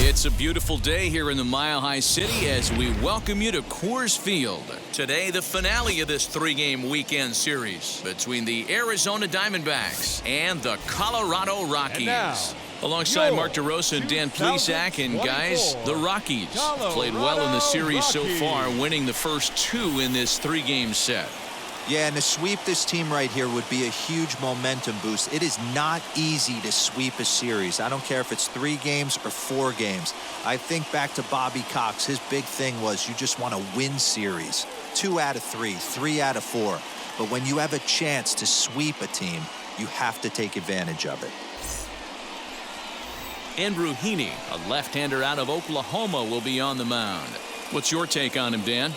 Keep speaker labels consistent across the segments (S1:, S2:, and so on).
S1: It's a beautiful day here in the Mile High City as we welcome you to Coors Field. Today, the finale of this three-game weekend series between the Arizona Diamondbacks and the Colorado Rockies. Alongside Mark DeRosa and Dan Plesac, and guys, the Rockies played well in the series so far, winning the first two in this three-game set.
S2: Yeah, and to sweep this team right here would be a huge momentum boost. It is not easy to sweep a series. I don't care if it's 3 games or 4 games. I think back to Bobby Cox. His big thing was you just want to win series. 2 out of 3, 3 out of 4. But when you have a chance to sweep a team, you have to take advantage of it.
S1: Andrew Heaney, a left-hander out of Oklahoma, will be on the mound. What's your take on him, Dan?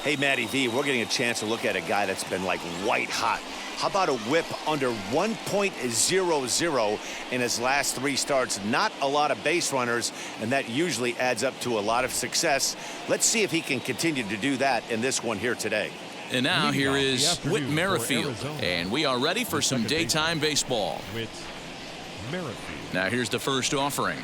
S3: Hey, Matty V, we're getting a chance to look at a guy that's been like white hot. How about a whip under 1.00 in his last 3 starts? Not a lot of base runners, and that usually adds up to a lot of success. Let's see if he can continue to do that in this one here today.
S1: And now here is Whit Merrifield, and we are ready for some daytime baseball. Now here's the first offering.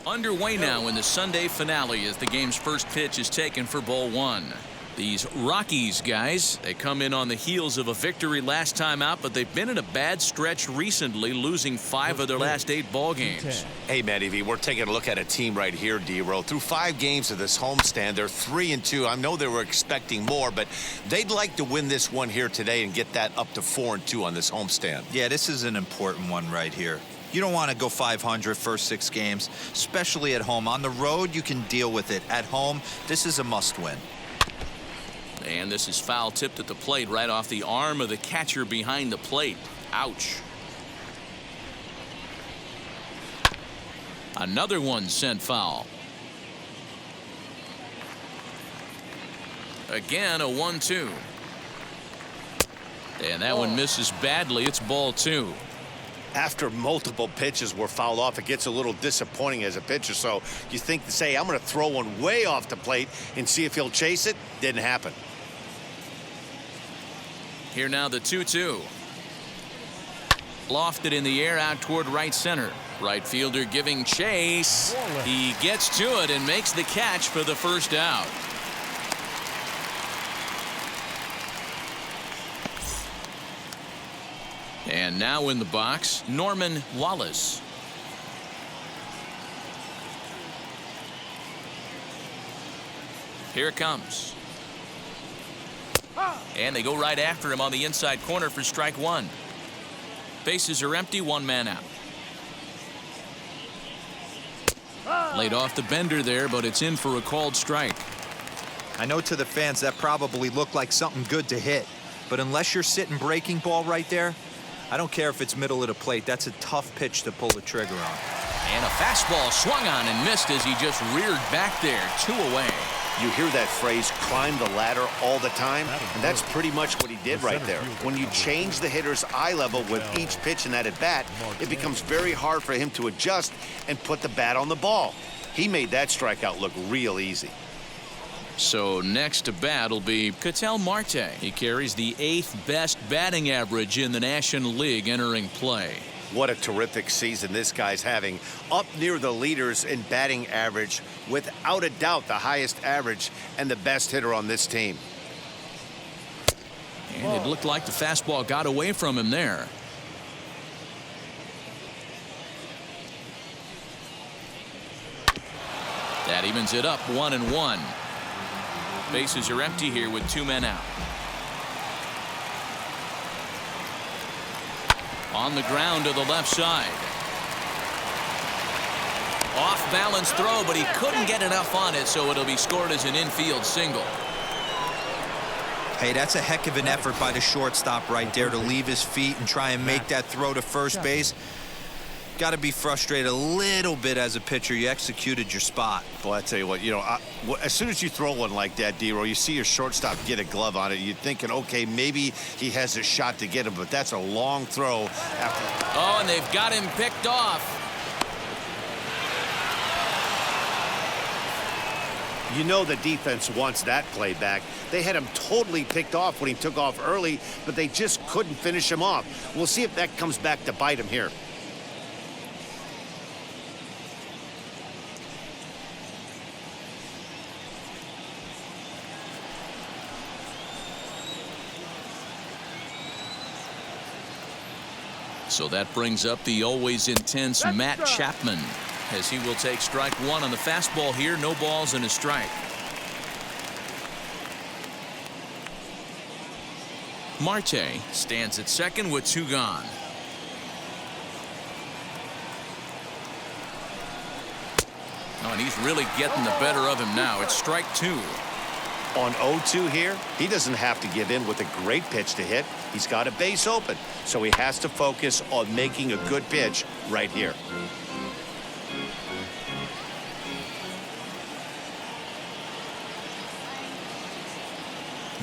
S1: Underway now in the Sunday finale as the game's first pitch is taken for ball 1. These Rockies guys, they come in on the heels of a victory last time out, but they've been in a bad stretch recently, losing 5 of their last 8 ball games.
S3: Hey, Matty V, we're taking a look at a team right here, D-Row. Through 5 games of this homestand, they're 3-2. I know they were expecting more, but they'd like to win this one here today and get that up to 4-2 on this homestand.
S2: Yeah, this is an important one right here. You don't want to go 500 first 6 games, especially at home. On the road, you can deal with it. At home, this is a must-win.
S1: And this is foul tipped at the plate right off the arm of the catcher behind the plate. Ouch. Another one sent foul. Again, a 1-2. And that one misses badly. It's ball 2.
S3: After multiple pitches were fouled off, it gets a little disappointing as a pitcher. So you think to say, I'm going to throw one way off the plate and see if he'll chase it. Didn't happen.
S1: Here now the 2-2. Lofted in the air out toward right center. Right fielder giving chase. He gets to it and makes the catch for the first out. And now in the box, Norman Wallace. Here it comes. And they go right after him on the inside corner for strike 1. Bases are empty, 1 man out. Laid off the bender there, but it's in for a called strike.
S2: I know to the fans that probably looked like something good to hit, but unless you're sitting breaking ball right there, I don't care if it's middle of the plate. That's a tough pitch to pull the trigger on.
S1: And a fastball swung on and missed as he just reared back there. 2 away.
S3: You hear that phrase, climb the ladder, all the time, and that's pretty much what he did right there. When you change the hitter's eye level with each pitch in that at-bat, it becomes very hard for him to adjust and put the bat on the ball. He made that strikeout look real easy.
S1: So next to bat will be Ketel Marte. He carries the 8th best batting average in the National League entering play.
S3: What a terrific season this guy's having. Up near the leaders in batting average, without a doubt the highest average and the best hitter on this team.
S1: And it looked like the fastball got away from him there. That evens it up, 1-1. Bases are empty here with 2 men out. On the ground to the left side. Off balance throw, but he couldn't get enough on it, so it'll be scored as an infield single.
S2: Hey, that's a heck of an effort by the shortstop right there to leave his feet and try and make that throw to first base. Got to be frustrated a little bit as a pitcher. You executed your spot.
S3: Well, I tell you what, as soon as you throw one like that, D-Row, you see your shortstop get a glove on it. You're thinking, okay, maybe he has a shot to get him, but that's a long throw.
S1: Oh, and they've got him picked off.
S3: You know the defense wants that play back. They had him totally picked off when he took off early, but they just couldn't finish him off. We'll see if that comes back to bite him here.
S1: So that brings up the always intense Matt Chapman, as he will take strike one on the fastball here. No balls and a strike. Marte stands at second with 2 gone. Oh, and he's really getting the better of him now. It's strike 2.
S3: On 0-2 here, he doesn't have to give in with a great pitch to hit. He's got a base open, so he has to focus on making a good pitch right here.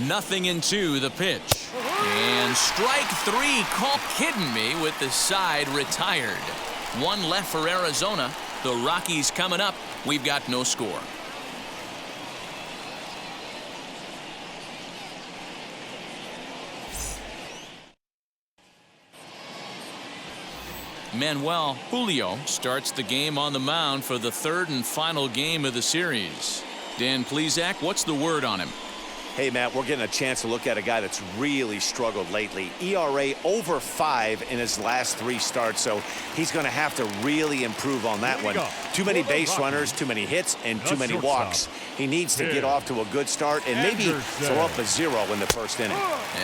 S1: Nothing in 2, the pitch. And strike 3. Call kidding me with the side retired. 1 left for Arizona. The Rockies coming up. We've got no score. Manuel Julio starts the game on the mound for the 3rd and final game of the series. Dan Plesac, what's the word on him?
S3: Hey, Matt, we're getting a chance to look at a guy that's really struggled lately. ERA over 5 in his last 3 starts, so he's going to have to really improve on that one. Too many base runners, too many hits, and too many walks. He needs to get off to a good start and maybe throw up a 0 in the 1st inning.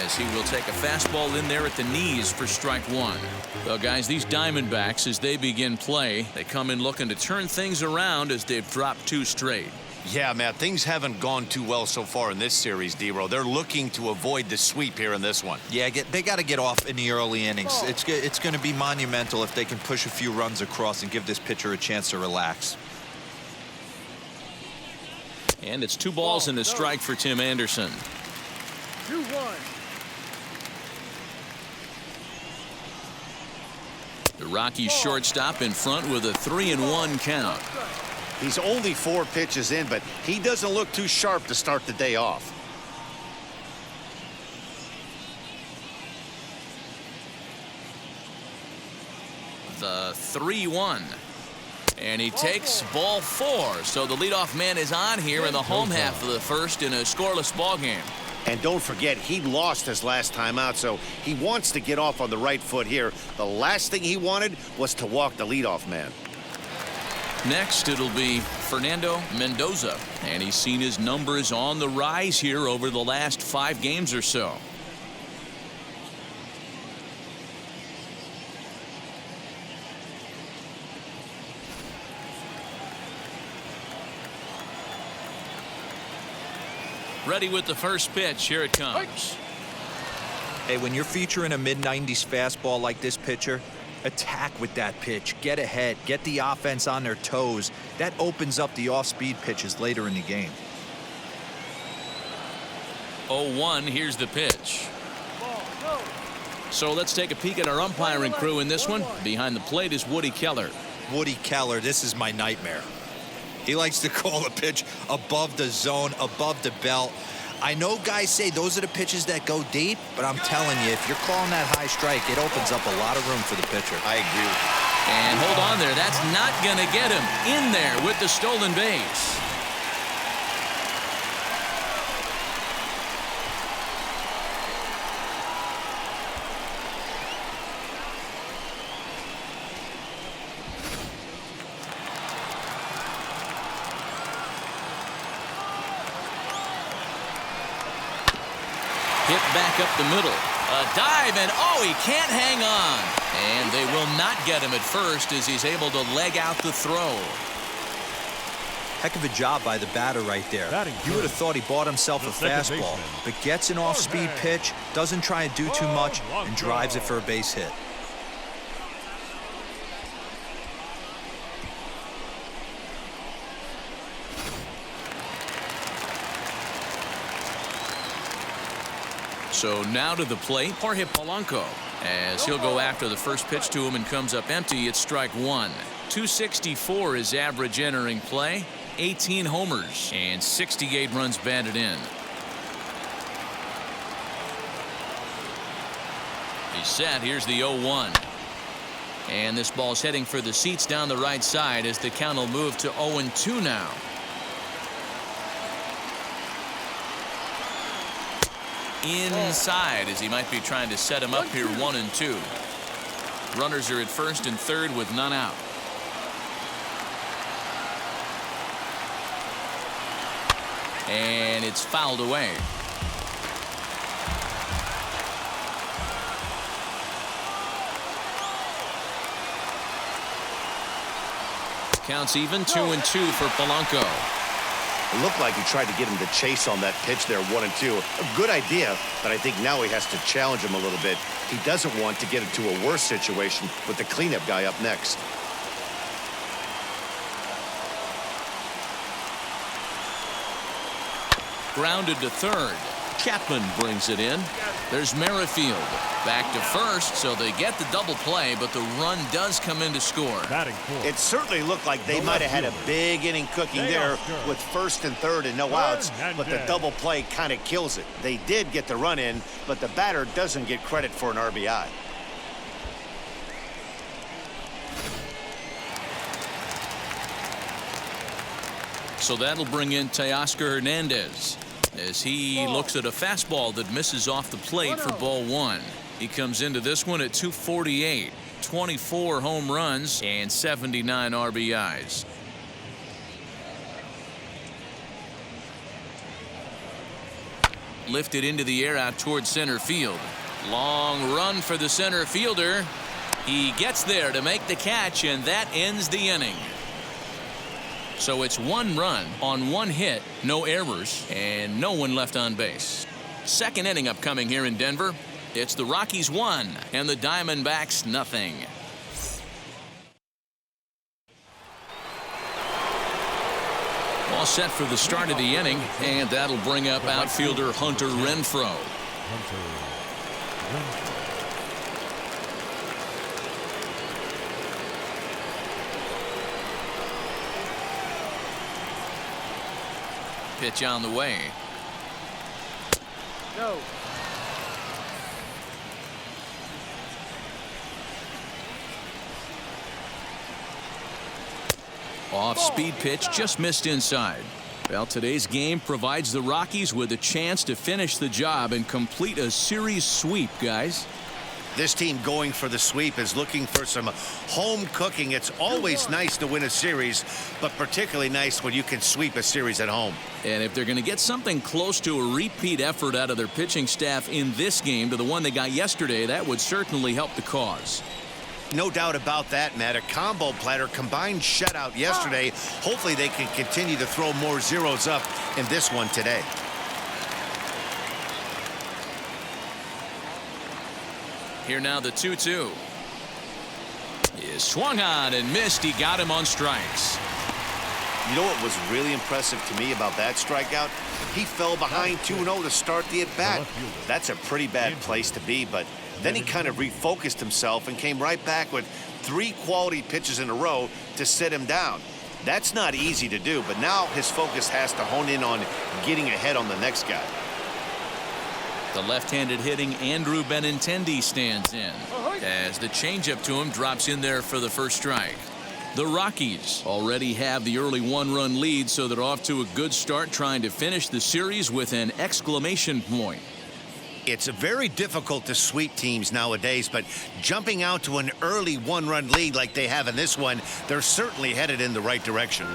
S1: As he will take a fastball in there at the knees for strike 1. Well, guys, these Diamondbacks, as they begin play, they come in looking to turn things around as they've dropped 2 straight.
S4: Yeah, Matt, things haven't gone too well so far in this series, D-Row. They're looking to avoid the sweep here in this one.
S2: Yeah, they got to get off in the early innings. It's going to be monumental if they can push a few runs across and give this pitcher a chance to relax.
S1: And it's 2 balls and a strike for Tim Anderson.
S5: 2-1.
S1: The Rockies shortstop in front with a 3-1 count.
S3: He's only 4 pitches in, but he doesn't look too sharp to start the day off.
S1: The 3-1. And he takes ball 4. So the leadoff man is on here in the home half of the 1st in a scoreless ball game.
S3: And don't forget, he lost his last time out, so he wants to get off on the right foot here. The last thing he wanted was to walk the leadoff man.
S1: Next, it'll be Fernando Mendoza, and he's seen his numbers on the rise here over the last 5 games or so. Ready with the first pitch. Here it comes.
S2: Hey, when you're featuring a mid-90s fastball like this pitcher, attack with that pitch. Get ahead. Get the offense on their toes. That opens up the off-speed pitches later in the game.
S1: 0-1. Here's the pitch. So let's take a peek at our umpiring crew in this one. Behind the plate is Woody Keller.
S2: Woody Keller, this is my nightmare. He likes to call the pitch above the zone, above the belt. I know guys say those are the pitches that go deep, but I'm telling you, if you're calling that high strike, it opens up a lot of room for the pitcher.
S3: I agree with you.
S1: And hold on there. That's not going to get him in there with the stolen base. Hit back up the middle. A dive, and oh, he can't hang on. And they will not get him at first as he's able to leg out the throw.
S2: Heck of a job by the batter right there. You would have thought he bought himself a fastball, but gets an off-speed pitch, doesn't try and do too much, and drives it for a base hit.
S1: So now to the plate, Jorge Polanco, as he'll go after the first pitch to him and comes up empty. It's strike 1. 264 is average entering play, 18 homers, and 68 runs batted in. He's set. Here's the 0-1. And this ball's heading for the seats down the right side as the count will move to 0-2 now. Inside as he might be trying to set him up here 1-2. Runners are at first and third with none out. And it's fouled away. Counts even, 2-2 for Polanco.
S3: It looked like he tried to get him to chase on that pitch there, 1-2. A good idea, but I think now he has to challenge him a little bit. He doesn't want to get into a worse situation with the cleanup guy up next.
S1: Grounded to third. Chapman brings it in. There's Merrifield back to first, so they get the double play, but the run does come in to score.
S3: It certainly looked like they might have had a big inning cooking there with first and third and no outs, but the double play kind of kills it. They did get the run in, but the batter doesn't get credit for an RBI.
S1: So that'll bring in Teoscar Hernandez as he looks at a fastball that misses off the plate for ball one. He comes into this one at 248, 24 home runs and 79 RBIs. Lifted into the air out towards center field. Long run for the center fielder. He gets there to make the catch, and that ends the inning. So it's one run on one hit, no errors, and no one left on base. Second inning upcoming here in Denver. It's the Rockies 1 and the Diamondbacks nothing. All set for the start of the inning, and that'll bring up outfielder Hunter Renfroe. Pitch on the way.
S5: No.
S1: Off-speed pitch just missed inside. Well, today's game provides the Rockies with a chance to finish the job and complete a series sweep, guys.
S3: This team going for the sweep is looking for some home cooking. It's always nice to win a series, but particularly nice when you can sweep a series at home.
S1: And if they're going to get something close to a repeat effort out of their pitching staff in this game to the one they got yesterday, that would certainly help the cause.
S3: No doubt about that, Matt. A combo platter, combined shutout yesterday. Hopefully they can continue to throw more zeros up in this one today.
S1: Here now the 2-2. Is swung on and missed. He got him on strikes.
S3: You know what was really impressive to me about that strikeout? He fell behind 2-0 to start the at-bat. That's a pretty bad place to be, but then he kind of refocused himself and came right back with 3 quality pitches in a row to sit him down. That's not easy to do, but now his focus has to hone in on getting ahead on the next guy.
S1: The left-handed hitting Andrew Benintendi stands in as the changeup to him drops in there for the first strike. The Rockies already have the early one-run lead, so they're off to a good start trying to finish the series with an exclamation point.
S3: It's very difficult to sweep teams nowadays, but jumping out to an early one-run lead like they have in this one, they're certainly headed in the right direction.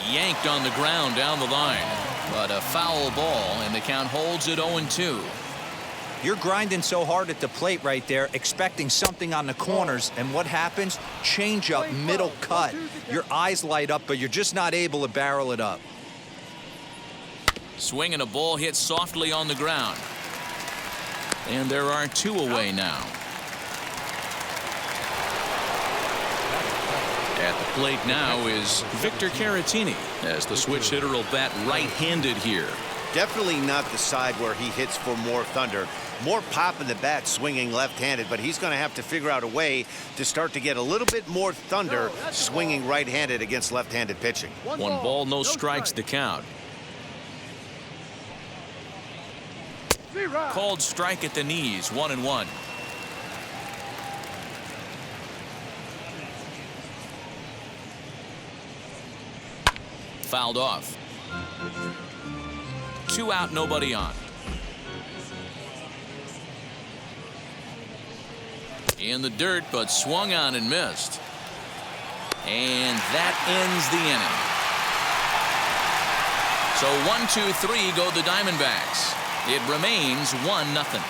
S1: Yanked on the ground down the line, but a foul ball, and the count holds at 0-2.
S2: You're grinding so hard at the plate right there, expecting something on the corners, and what happens? Change up, middle cut. Your eyes light up, but you're just not able to barrel it up.
S1: Swinging a ball hit softly on the ground. And there are 2 away now. At the plate now is Victor Caratini, as the switch hitter will bat right-handed here.
S3: Definitely not the side where he hits for more thunder. More pop in the bat swinging left-handed, but he's going to have to figure out a way to start to get a little bit more thunder swinging right-handed against left-handed pitching.
S1: 1 ball, no strikes to count. Called strike at the knees, 1-1. Fouled off. 2 out, nobody on. In the dirt, but swung on and missed. And that ends the inning. So 1-2-3 go the Diamondbacks. It remains 1-0.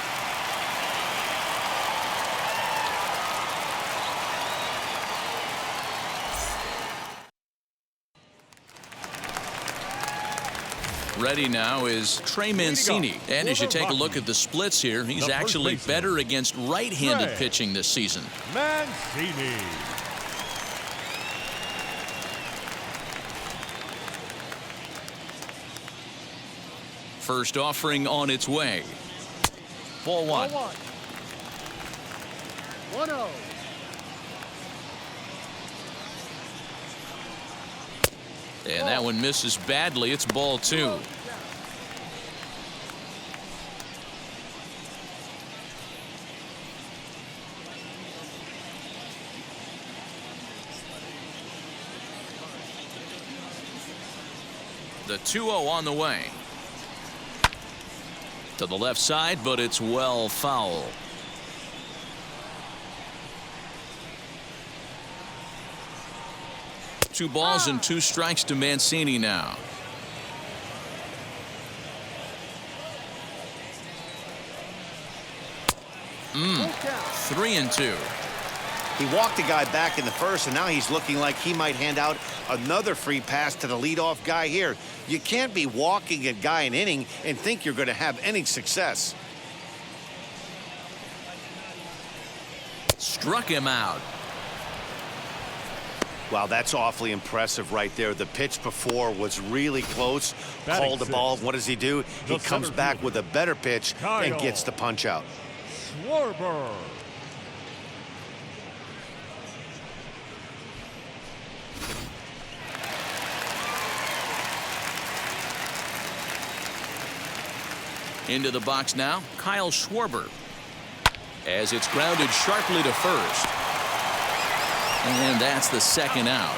S1: Ready now is Trey Mancini. And as you take a look at the splits here, he's actually better against right-handed pitching this season.
S6: Mancini.
S1: First offering on its way. Ball one.
S5: 1-0.
S1: And that one misses badly. It's ball 2. The 2-0 on the way. To the left side, but it's well foul. Two balls and 2 strikes to Mancini now. Mm. 3-2.
S3: He walked the guy back in the first, and now he's looking like he might hand out another free pass to the leadoff guy here. You can't be walking a guy an inning and think you're going to have any success.
S1: Struck him out.
S3: Wow, that's awfully impressive right there. The pitch before was really close. Called the ball. What does he do? He comes back with a better pitch and gets the punch out.
S6: Schwarber.
S1: Into the box now, Kyle Schwarber. As it's grounded sharply to first. And that's the second out.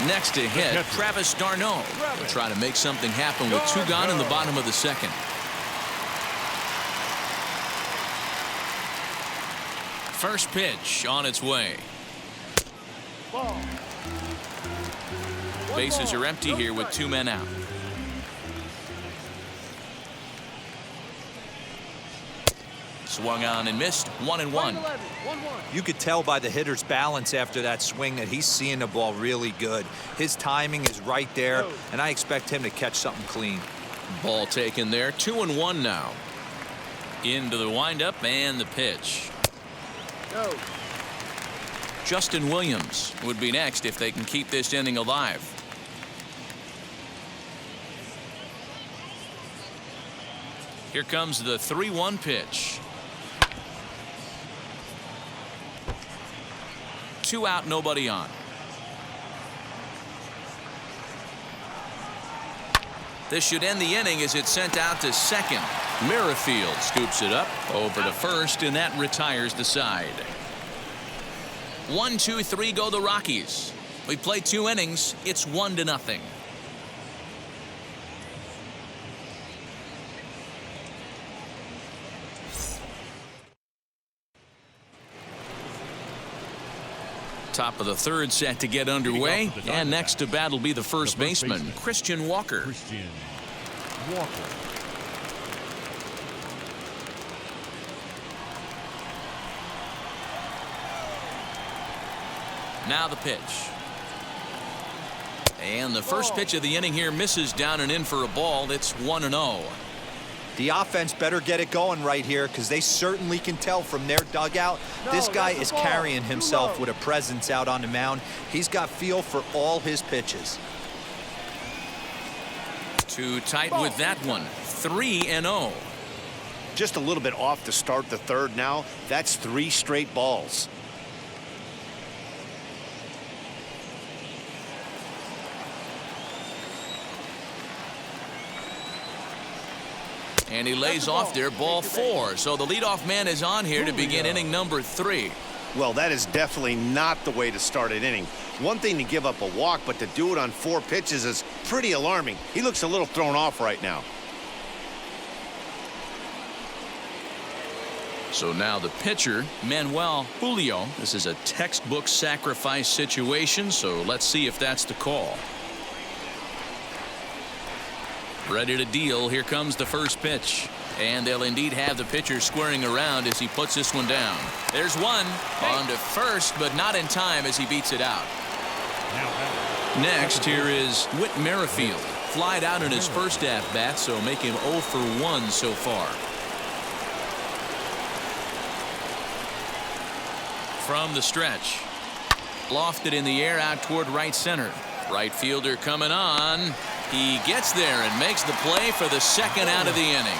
S1: Next to hit, Travis d'Arnaud will try to make something happen with 2 gone in the bottom of the second. First pitch on its way. Bases are empty here with 2 men out. Swung on and missed. 1-1.
S2: You could tell by the hitter's balance after that swing that he's seeing the ball really good. His timing is right there, and I expect him to catch something clean.
S1: Ball taken there. 2-1 now. Into the windup and the pitch.
S5: No.
S1: Justin Williams would be next if they can keep this inning alive. Here comes the 3-1 pitch. 2 out, nobody on. This should end the inning as it's sent out to second. Merrifield scoops it up over to first, and that retires the side. 1-2-3 go the Rockies. We play 2 innings. It's 1-0. Top of the 3rd set to get underway, and next to bat will be the first baseman, Christian Walker. Now the pitch. And the first pitch of the inning here misses down and in for a ball. It's 1-0.
S2: The offense better get it going right here, because they certainly can tell from their dugout. This guy is carrying himself with a presence out on the mound. He's got feel for all his pitches.
S1: Too tight with that one. 3-0.
S3: Just a little bit off to start the 3rd now. That's 3 straight balls.
S1: And he lays off there, ball 4. So the leadoff man is on here to begin inning number 3.
S3: Well, that is definitely not the way to start an inning. One thing to give up a walk, but to do it on 4 pitches is pretty alarming. He looks a little thrown off right now.
S1: So now the pitcher, Manuel Julio. This is a textbook sacrifice situation, so let's see if that's the call. Ready to deal. Here comes the first pitch. And they'll indeed have the pitcher squaring around as he puts this one down. There's one on to first, but not in time as he beats it out. Next, here is Whit Merrifield. Flied out in his first at-bat, so make him 0 for 1 so far. From the stretch. Lofted in the air out toward right center. Right fielder coming on. He gets there and makes the play for the second out of the inning.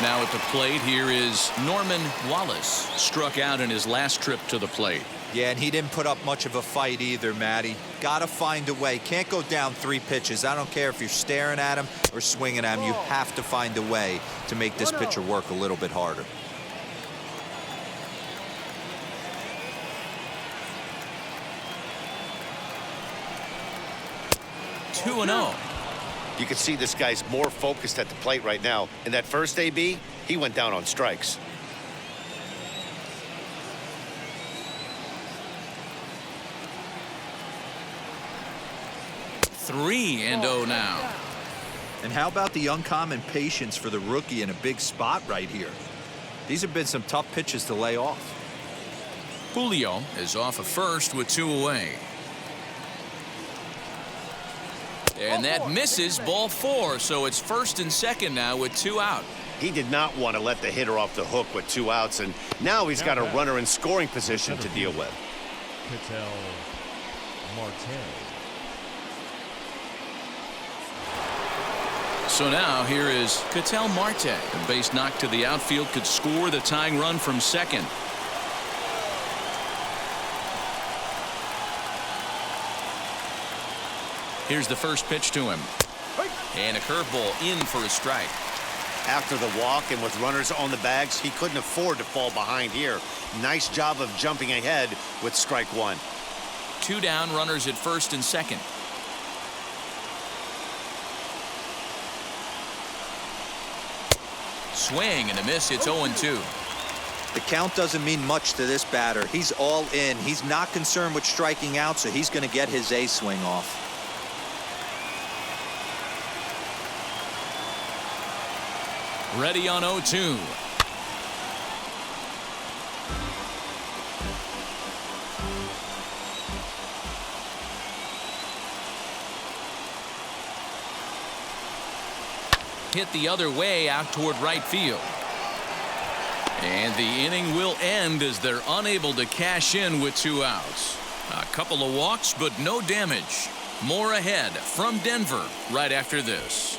S1: Now at the plate, here is Norman Wallace. Struck out in his last trip to the plate.
S2: Yeah, and he didn't put up much of a fight either, Matty. Got to find a way. Can't go down 3 pitches. I don't care if you're staring at him or swinging at him. You have to find a way to make this pitcher work a little bit harder.
S1: 2-0.
S3: You can see this guy's more focused at the plate right now. In that first AB, he went down on strikes.
S1: Three and 0 now.
S2: And how about the uncommon patience for the rookie in a big spot right here? These have been some tough pitches to lay off.
S1: Julio is off of first with 2 away. And that misses, ball 4, so it's first and second now with 2 out.
S3: He did not want to let the hitter off the hook with 2 outs, and now he's got a runner in scoring position to deal with.
S6: Ketel Marte.
S1: So now here is Ketel Marte. A base knock to the outfield could score the tying run from second. Here's the first pitch to him. And a curveball in for a strike.
S3: After the walk and with runners on the bags, he couldn't afford to fall behind here. Nice job of jumping ahead with strike 1.
S1: 2 down, runners at first and second. Swing and a miss. It's 0-2.
S2: The count doesn't mean much to this batter. He's all in. He's not concerned with striking out, so he's going to get his A swing off.
S1: Ready on 0-2. Hit the other way out toward right field. And the inning will end as they're unable to cash in with 2 outs. A couple of walks, but no damage. More ahead from Denver right after this.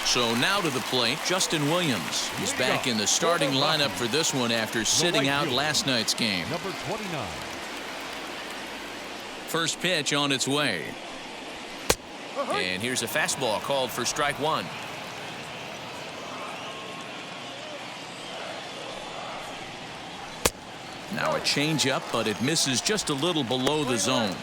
S1: So now to the plate, Justin Williams. He's back in the starting lineup for this one after sitting out last night's game.
S6: Number 29.
S1: First pitch on its way. And here's a fastball called for strike 1. Now a changeup, but it misses just a little below the zone.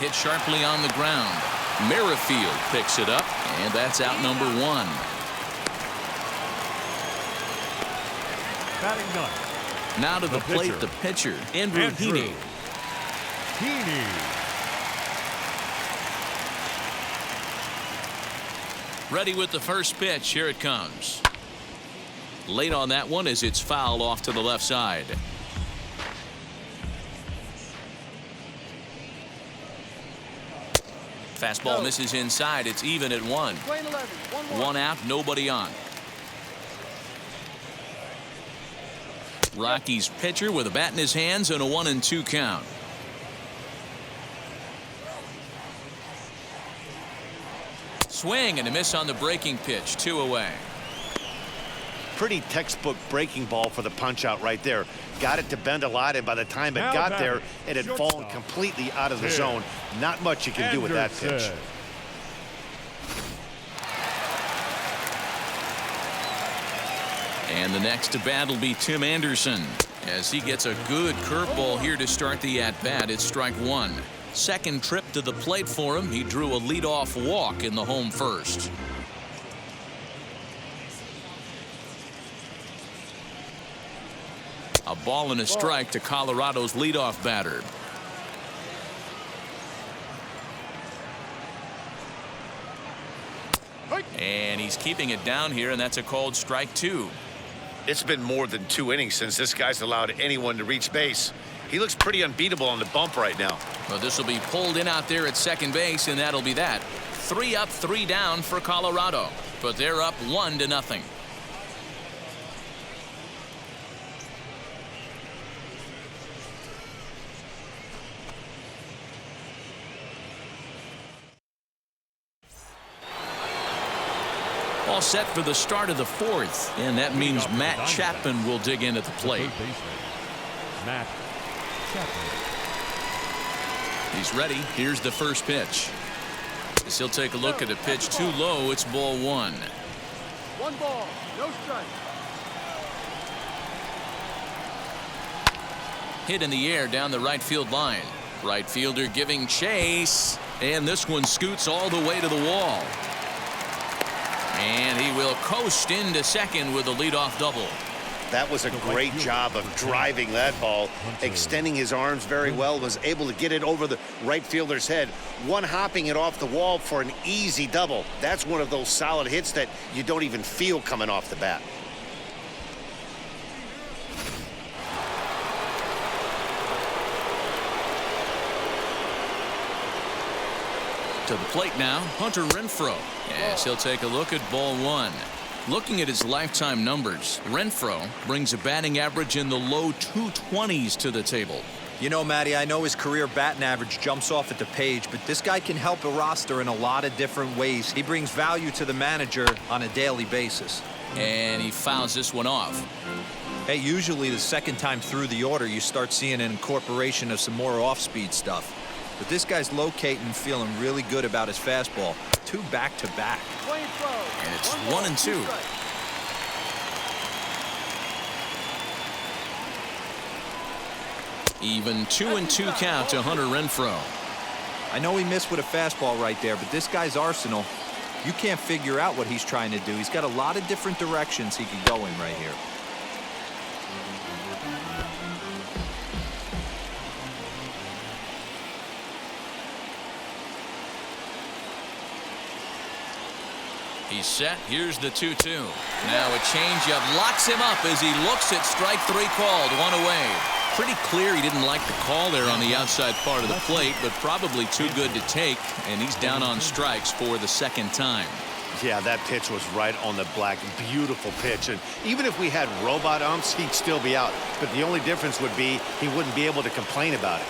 S1: Hit sharply on the ground. Merrifield picks it up, and that's out number 1.
S6: Batting ninth.
S1: Now to the plate, the pitcher, Andrew Heaney. Ready with the first pitch. Here it comes. Late on that one as it's fouled off to the left side. Fastball misses inside. It's even at 1. 1 out, nobody on. Rockies pitcher with a bat in his hands and a 1-2 count. Swing and a miss on the breaking pitch. 2 away.
S3: Pretty textbook breaking ball for the punch out right there. Got it to bend a lot, and by the time it
S6: Now
S3: got
S6: batting,
S3: there, it had
S6: shortstop,
S3: fallen completely out of the
S6: Tim
S3: zone. Not much you can do with that pitch.
S6: Anderson.
S1: And the next to bat will be Tim Anderson as he gets a good curveball here to start the at-bat. It's strike one. Second trip to the plate for him. He drew a leadoff walk in the home first. A ball and a strike to Colorado's leadoff batter. And he's keeping it down here, and that's a called strike two.
S4: It's been more than 2 innings since this guy's allowed anyone to reach base. He looks pretty unbeatable on the bump right now.
S1: Well, this will be pulled in out there at second base, and that'll be that. 3 up, 3 down for Colorado, but they're up 1-0. All set for the start of the fourth, and that means Matt Chapman will dig in at the plate.
S6: Matt Chapman.
S1: He's ready. Here's the first pitch. As he'll take a look at a pitch too low. It's ball one.
S5: 1 ball, no strike.
S1: Hit in the air down the right field line. Right fielder giving chase, and this one scoots all the way to the wall. And he will coast into second with a leadoff double.
S3: That was a great job of driving that ball, extending his arms very well, was able to get it over the right fielder's head, one-hopping it off the wall for an easy double. That's one of those solid hits that you don't even feel coming off the bat.
S1: To the plate now, Hunter Renfroe, as he'll take a look at ball one. Looking at his lifetime numbers, Renfroe brings a batting average in the low 220s to the table.
S2: You know, Matty, I know his career batting average jumps off at the page, but this guy can help a roster in a lot of different ways. He brings value to the manager on a daily basis.
S1: And he fouls this one off.
S2: Hey, usually the second time through the order, you start seeing an incorporation of some more off-speed stuff. But this guy's locating and feeling really good about his fastball. 2 back-to-back.
S1: And it's 1-2. Even 2-2 count to Hunter Renfroe.
S2: I know he missed with a fastball right there, but this guy's arsenal, you can't figure out what he's trying to do. He's got a lot of different directions he could go in right here.
S1: He's set. Here's the 2-2. Now a changeup locks him up as he looks at strike three called. 1 away. Pretty clear he didn't like the call there on the outside part of the plate, but probably too good to take, and he's down on strikes for the second time.
S3: Yeah, that pitch was right on the black. Beautiful pitch. And even if we had robot umps, he'd still be out. But the only difference would be he wouldn't be able to complain about it.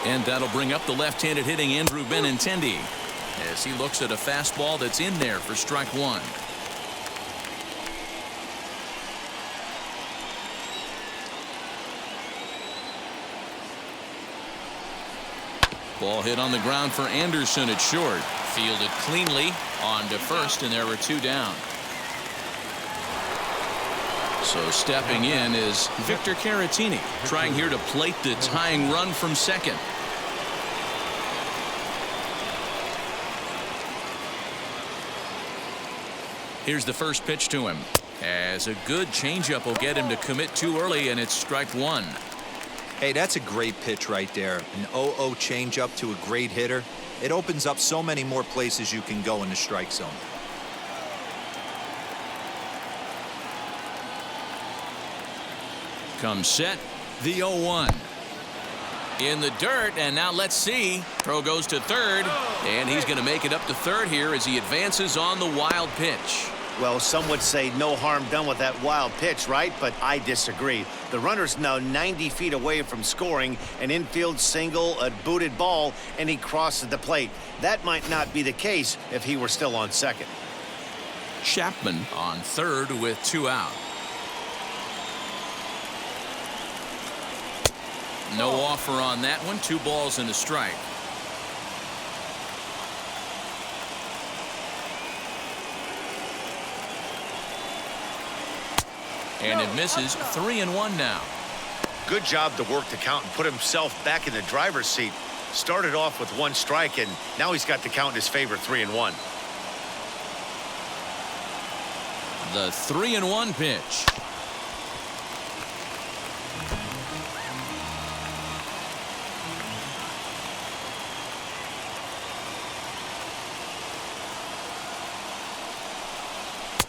S1: And that'll bring up the left-handed hitting Andrew Benintendi as he looks at a fastball that's in there for strike one. Ball hit on the ground for Anderson at short. Fielded cleanly on to first, and there were 2 down. So stepping in is Victor Caratini, trying here to plate the tying run from second. Here's the first pitch to him, as a good changeup will get him to commit too early, and it's strike one.
S2: Hey, that's a great pitch right there. An 0-0 changeup to a great hitter. It opens up so many more places you can go in the strike zone.
S1: Comes set, the 0-1. In the dirt, and now let's see. Throw goes to third, and he's going to make it up to third here as he advances on the wild pitch.
S3: Well, some would say no harm done with that wild pitch, right? But I disagree. The runner's now 90 feet away from scoring, an infield single, a booted ball, and he crosses the plate. That might not be the case if he were still on second.
S1: Chapman on third with 2 out. No offer on that one. 2 balls and a strike. And it misses. 3-1 now.
S4: Good job to work the count and put himself back in the driver's seat. Started off with 1 strike, and now he's got the count in his favor, 3-1.
S1: The 3-1 pitch.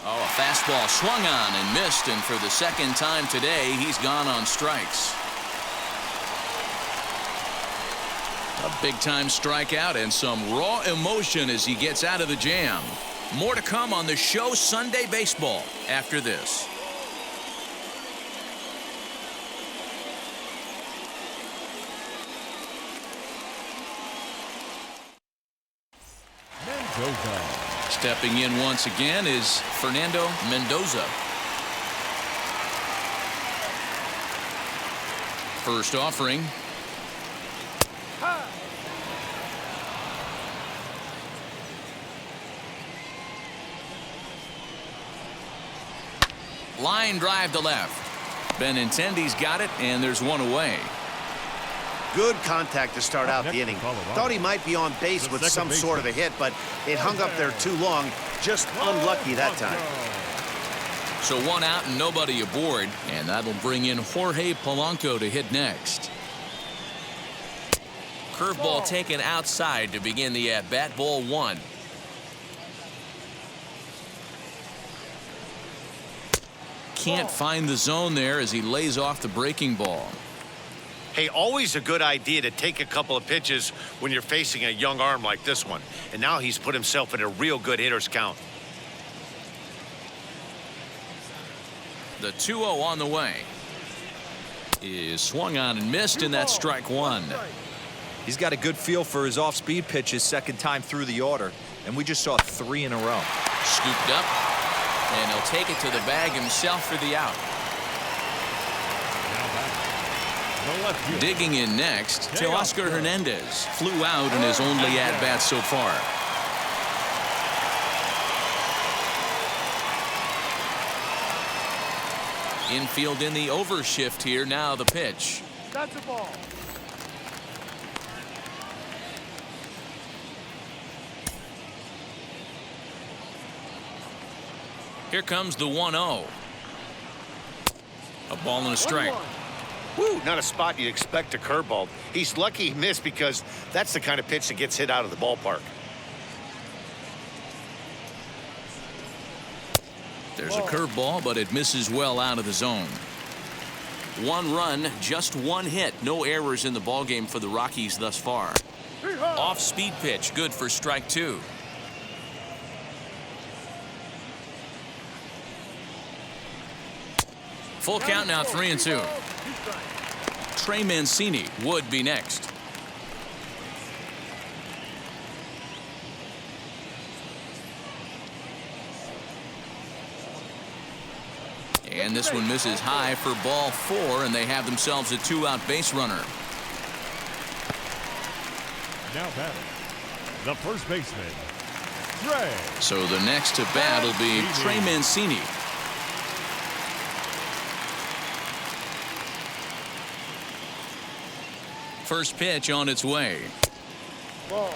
S1: Oh, a fastball swung on and missed, and for the second time today, he's gone on strikes. A big-time strikeout and some raw emotion as he gets out of the jam. More to come on the show Sunday Baseball after this.
S6: Mendoza.
S1: Stepping in once again is Fernando Mendoza. First offering. Line drive to left. Benintendi's got it, and there's 1 away.
S3: Good contact to start out the inning. Thought he might be on base with some sort of a hit, but it hung up there too long. Just unlucky that time.
S1: So 1 out and nobody aboard, and that'll bring in Jorge Polanco to hit next. Curveball taken outside to begin the at-bat. Ball 1. Can't find the zone there as he lays off the breaking ball.
S4: Hey, always a good idea to take a couple of pitches when you're facing a young arm like this one. And now he's put himself in a real good hitter's count.
S1: The 2-0 on the way. Is swung on and missed, and that's strike 1.
S2: He's got a good feel for his off-speed pitches second time through the order, and we just saw 3 in a row.
S1: Scooped up, and he'll take it to the bag himself for the out. Digging in next to Oscar Hernandez. Flew out in his only at-bat so far. Infield in the overshift here. Now the pitch.
S5: That's a ball.
S1: Here comes the 1-0. A ball and a strike.
S4: Woo, not a spot you'd expect a curveball. He's lucky he missed because that's the kind of pitch that gets hit out of the ballpark.
S1: There's a curveball, but it misses well out of the zone. 1 run, just 1 hit. No errors in the ballgame for the Rockies thus far. Off-speed pitch, good for strike 2. Full count now, 3-2. Trey Mancini would be next. And this one misses high for ball 4, and they have themselves a 2-out base runner.
S6: Now batting, the first baseman, Trey.
S1: So the next to bat will be Trey Mancini. First pitch on its way.
S5: Ball.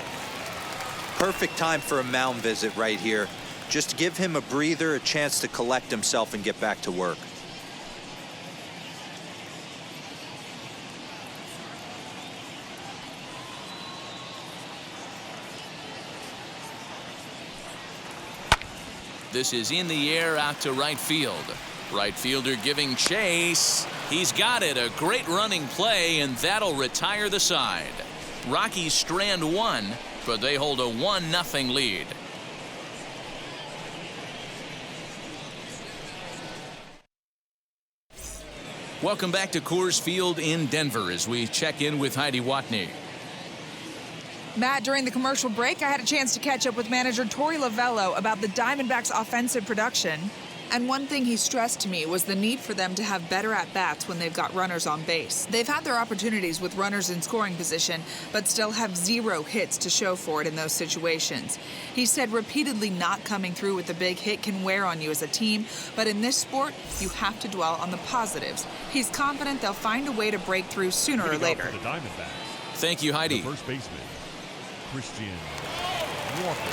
S2: Perfect time for a mound visit right here. Just give him a breather, a chance to collect himself and get back to work.
S1: This is in the air out to right field. Right fielder giving chase. He's got it. A great running play, and that'll retire the side. Rockies strand 1, but they hold a 1-0 lead. Welcome back to Coors Field in Denver as we check in with Heidi Watney.
S7: Matt, during the commercial break, I had a chance to catch up with manager Torey Lavello about the Diamondbacks' offensive production. And one thing he stressed to me was the need for them to have better at-bats when they've got runners on base. They've had their opportunities with runners in scoring position, but still have 0 hits to show for it in those situations. He said repeatedly not coming through with a big hit can wear on you as a team, but in this sport, you have to dwell on the positives. He's confident they'll find a way to break through sooner or later.
S6: The Diamondbacks.
S1: Thank you, Heidi.
S6: The first baseman, Christian Walker.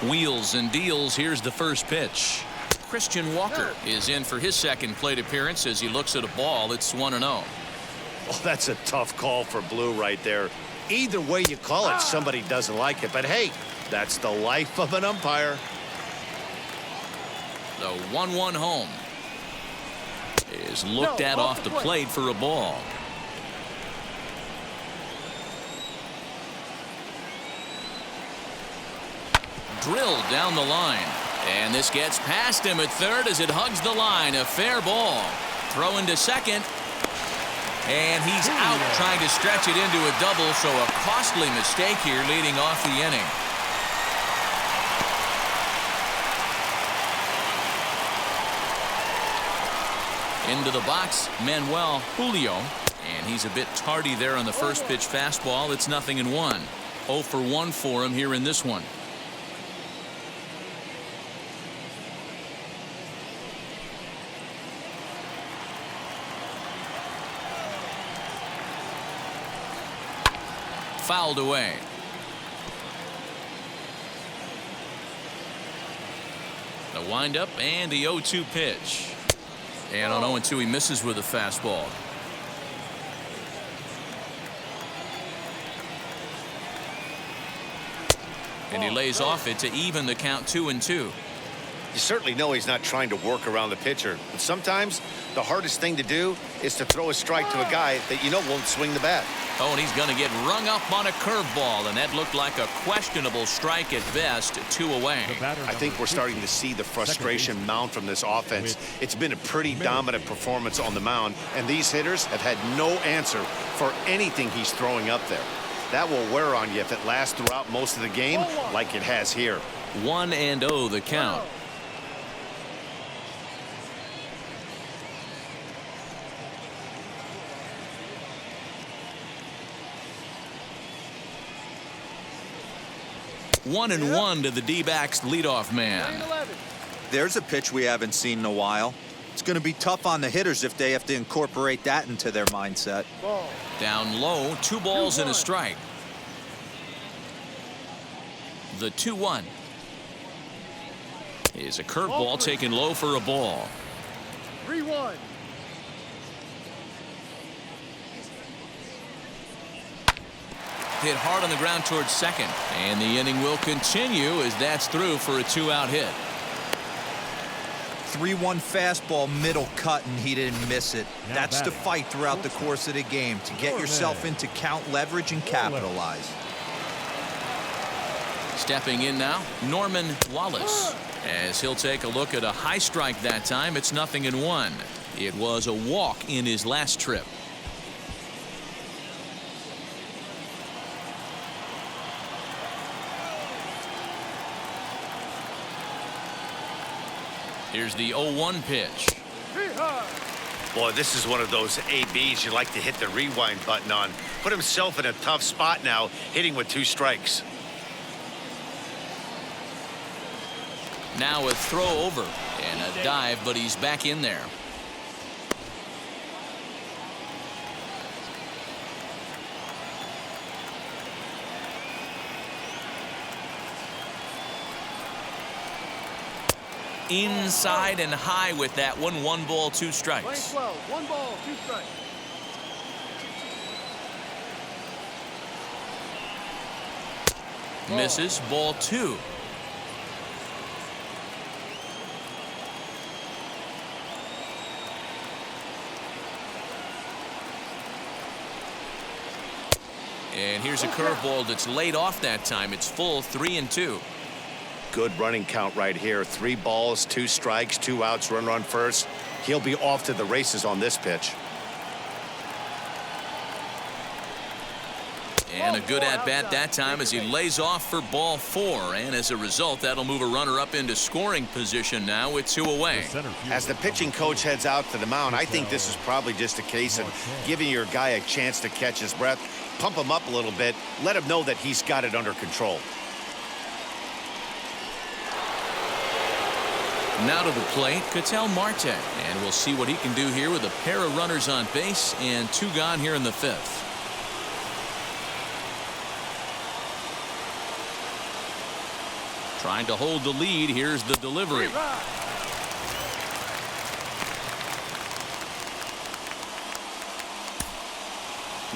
S1: Wheels and deals. Here's the first pitch. Christian Walker is in for his second plate appearance as he looks at a ball. It's 1-0.
S3: Oh, that's a tough call for Blue right there. Either way you call it, somebody doesn't like it. But hey, that's the life of an umpire.
S1: The 1-1 home is looked at off the plate for a ball. Drilled down the line, and this gets past him at third as it hugs the line. A fair ball. Throw into second, and he's out trying to stretch it into a double, so a costly mistake here leading off the inning. Into the box, Manuel Julio, and he's a bit tardy there on the first pitch fastball. It's 0-1. 0 for 1 for him here in this one. Fouled away. The windup and the 0-2 pitch. And on 0-2 he misses with a fastball. And he lays off it to even the count 2-2.
S3: You certainly know he's not trying to work around the pitcher, but sometimes the hardest thing to do is to throw a strike to a guy that you know won't swing the bat.
S1: Oh, and he's going to get rung up on a curveball, and that looked like a questionable strike at best. 2 away.
S3: I think we're starting to see the frustration mount from this offense. It's been a pretty dominant performance on the mound, and these hitters have had no answer for anything he's throwing up there. That will wear on you if it lasts throughout most of the game like it has here.
S1: 1-0 the count. One and one to the D-backs leadoff man.
S2: There's a pitch we haven't seen in a while. It's going to be tough on the hitters if they have to incorporate that into their mindset.
S1: Down low, 2 balls and a strike. The 2-1 is a curveball taken low for a ball.
S5: 3-1.
S1: Hit hard on the ground towards second, and the inning will continue as that's through for a 2-out hit.
S2: 3-1 fastball, middle cut, and he didn't miss it. That's the fight throughout the course of the game, to get yourself into count leverage and capitalize.
S1: Stepping in now, Norman Wallace, as he'll take a look at a high strike that time. It's 0-1. It was a walk in his last trip. Here's the 0-1 pitch.
S4: Boy, this is one of those ABs you like to hit the rewind button on. Put himself in a tough spot now, hitting with 2 strikes.
S1: Now a throw over and a dive, but he's back in there. Inside and high with that one. 1 ball, 2 strikes.
S5: 12, 1 ball, 2 strikes.
S1: Misses, ball 2. And here's a curveball that's laid off that time. It's full, 3-2.
S3: Good running count right here. 3 balls, 2 strikes, 2 outs, runner on first. He'll be off to the races on this pitch.
S1: And a good at-bat that time as he lays off for ball 4. And as a result, that'll move a runner up into scoring position now with 2 away.
S3: As the pitching coach heads out to the mound, I think this is probably just a case of giving your guy a chance to catch his breath, pump him up a little bit, let him know that he's got it under control.
S1: Now to the plate, Ketel Marte. And we'll see what he can do here with a pair of runners on base and 2 gone here in the 5th. Trying to hold the lead. Here's the delivery.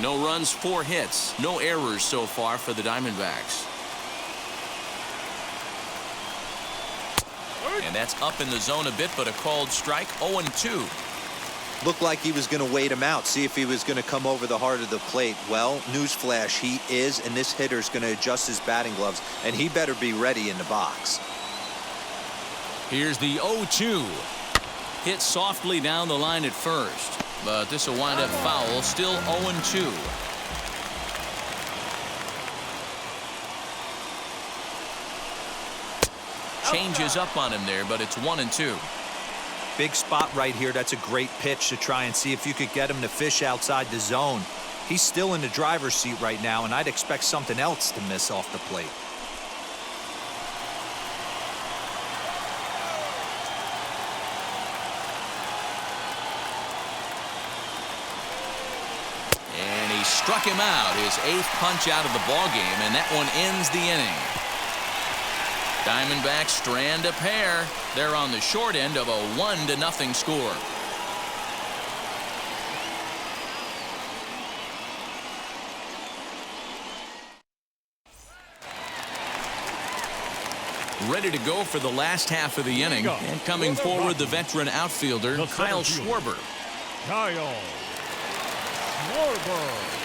S1: No runs, 4 hits. No errors so far for the Diamondbacks. And that's up in the zone a bit, but a called strike. 0-2.
S2: Looked like he was going to wait him out, see if he was going to come over the heart of the plate. Well, newsflash, he is, and this hitter's going to adjust his batting gloves, and he better be ready in the box.
S1: Here's the 0-2. Hit softly down the line at first, but this will wind up foul. Still 0-2. Changes up on him there, but it's 1-2.
S2: Big spot right here. That's a great pitch to try and see if you could get him to fish outside the zone. He's still in the driver's seat right now, and I'd expect something else to miss off the plate.
S1: And he struck him out, his 8th punch out of the ballgame, and that one ends the inning. Diamondbacks strand a pair. They're on the short end of a 1-0 score. Ready to go for the last half of the inning. And coming forward, the veteran outfielder, Kyle Schwarber.
S6: Kyle Schwarber.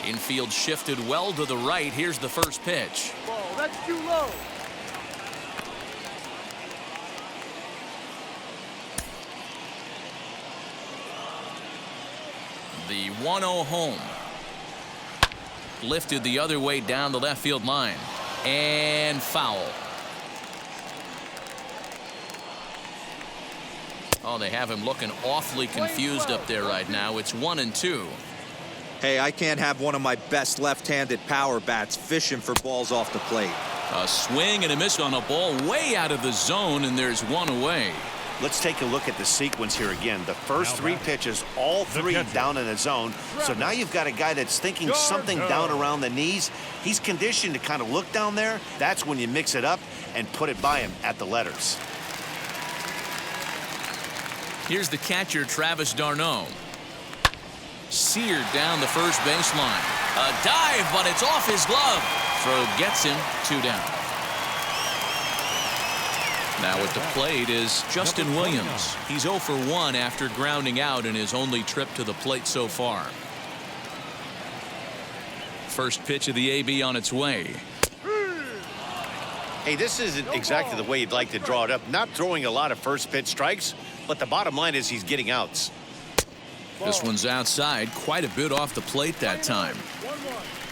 S1: Infield shifted well to the right. Here's the first pitch.
S5: Ball, that's too low.
S1: The 1-0 home. Lifted the other way down the left field line. And foul. Oh, they have him looking awfully confused up there right now. It's 1-2.
S2: Hey, I can't have one of my best left-handed power bats fishing for balls off the plate.
S1: A swing and a miss on a ball way out of the zone, and there's 1 away.
S3: Let's take a look at the sequence here again. The first 3 pitches, all 3 down in the zone. So now you've got a guy that's thinking something down around the knees. He's conditioned to kind of look down there. That's when you mix it up and put it by him at the letters.
S1: Here's the catcher, Travis d'Arnaud. Seared down the first baseline. A dive, but it's off his glove. Throw gets him 2 down. Now at the plate is Justin Williams. He's 0 for 1 after grounding out in his only trip to the plate so far. First pitch of the AB on its way.
S3: Hey, this isn't exactly the way you'd like to draw it up. Not throwing a lot of first pitch strikes, but the bottom line is he's getting outs.
S1: This one's outside, quite a bit off the plate that time.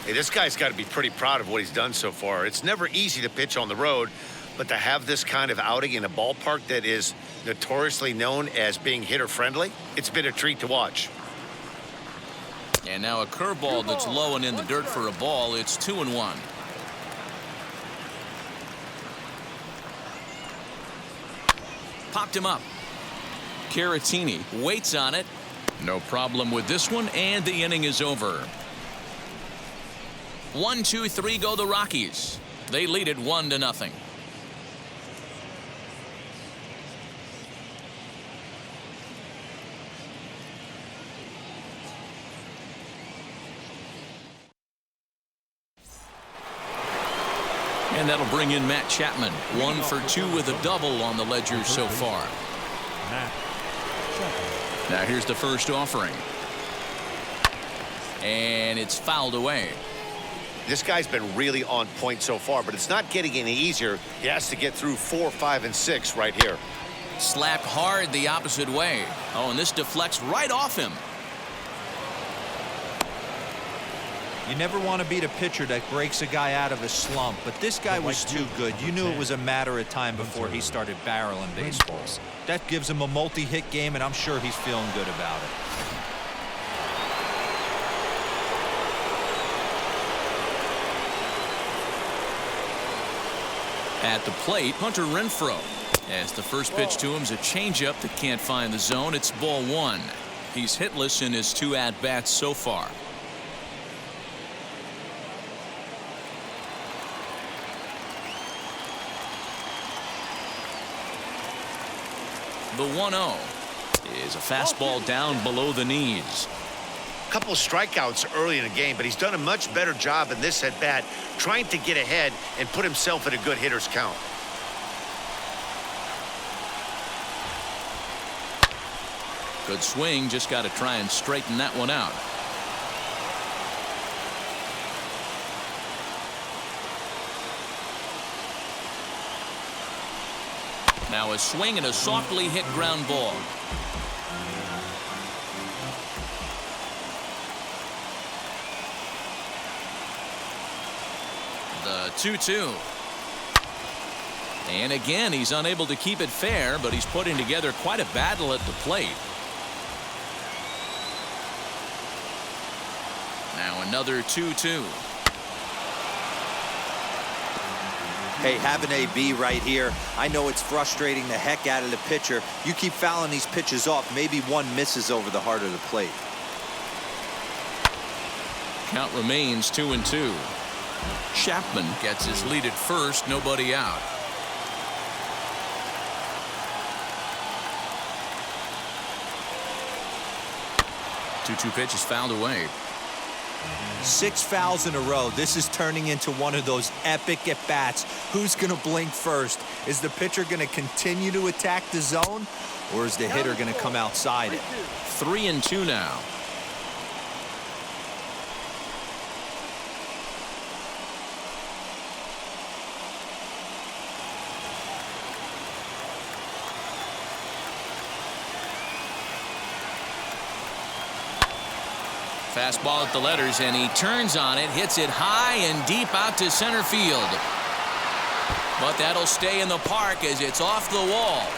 S4: Hey, this guy's got to be pretty proud of what he's done so far. It's never easy to pitch on the road, but to have this kind of outing in a ballpark that is notoriously known as being hitter-friendly, it's been a treat to watch.
S1: And now a curveball that's low and in the dirt for a ball. It's 2-1. Popped him up. Caratini waits on it. No problem with this one, and the inning is over. 1-2-3 go the Rockies. They lead it 1-0. And that'll bring in Matt Chapman. 1 for 2 with a double on the ledger so far. Now here's the first offering. And it's fouled away.
S4: This guy's been really on point so far, but it's not getting any easier. He has to get through 4, 5, and 6 right here.
S1: Slapped hard the opposite way. Oh, and this deflects right off him.
S2: You never want to beat a pitcher that breaks a guy out of a slump, but this guy was too good. You knew it was a matter of time before he started barreling baseballs. That gives him a multi-hit game, and I'm sure he's feeling good about it.
S1: At the plate, Hunter Renfroe. As the first pitch to him is a changeup that can't find the zone. It's ball 1. He's hitless in his 2 at-bats so far. The 1-0 is a fastball down below the knees.
S4: A couple of strikeouts early in the game, but he's done a much better job in this at-bat trying to get ahead and put himself in a good hitter's count.
S1: Good swing, just got to try and straighten that one out. Now a swing and a softly hit ground ball. The 2-2. And again, he's unable to keep it fair, but he's putting together quite a battle at the plate. Now another 2-2.
S2: Hey, have an AB right here. I know it's frustrating the heck out of the pitcher. You keep fouling these pitches off, maybe one misses over the heart of the plate.
S1: Count remains 2-2. Chapman gets his lead at first, nobody out. Two pitch is fouled away.
S2: 6 fouls in a row. This is turning into one of those epic at-bats. Who's going to blink first? Is the pitcher going to continue to attack the zone, or is the hitter going to come outside it?
S1: 3-2 now. Fastball at the letters, and he turns on it, hits it high and deep out to center field. But that'll stay in the park as it's off the wall.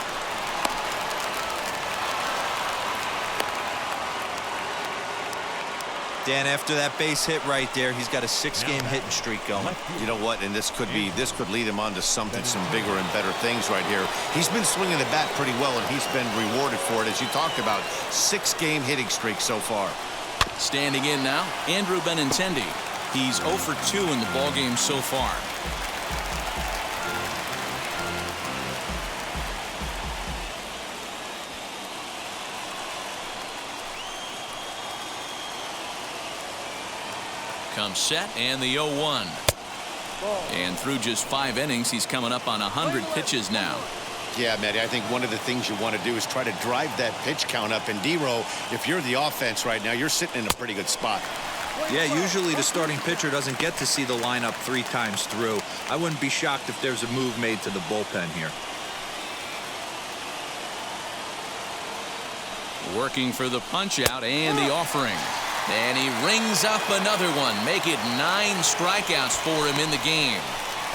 S2: Dan, after that base hit right there, he's got a 6-game hitting streak going.
S4: You know what? And this could lead him on to some bigger and better things right here. He's been swinging the bat pretty well, and he's been rewarded for it, as you talked about. 6-game hitting streak so far.
S1: Standing in now, Andrew Benintendi. He's 0 for 2 in the ballgame so far. Comes set, and the 0-1. And through just 5 innings, he's coming up on 100 pitches now.
S4: Yeah, Matty, I think one of the things you want to do is try to drive that pitch count up. And D-Row, if you're the offense right now, you're sitting in a pretty good spot.
S2: Yeah, usually the starting pitcher doesn't get to see the lineup 3 times through. I wouldn't be shocked if there's a move made to the bullpen here.
S1: Working for the punch out and the offering. And he rings up another one. Make it 9 strikeouts for him in the game.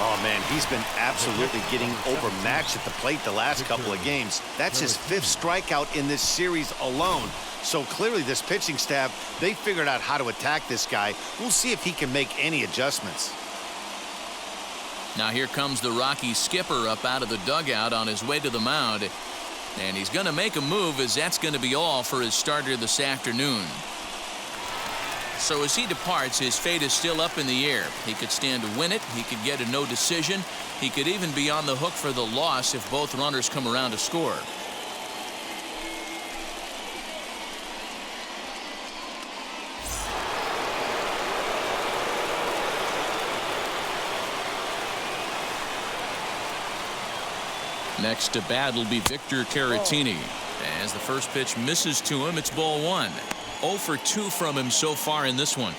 S4: Oh, man, he's been absolutely getting overmatched at the plate the last couple of games. That's his 5th strikeout in this series alone. So clearly this pitching staff, they figured out how to attack this guy. We'll see if he can make any adjustments.
S1: Now here comes the Rockies skipper up out of the dugout on his way to the mound. And he's going to make a move, as that's going to be all for his starter this afternoon. So as he departs, his fate is still up in the air. He could stand to win it. He could get a no decision. He could even be on the hook for the loss if both runners come around to score. Next to bat will be Victor Caratini. As the first pitch misses to him, it's ball 1. 0 for 2 from him so far in this one.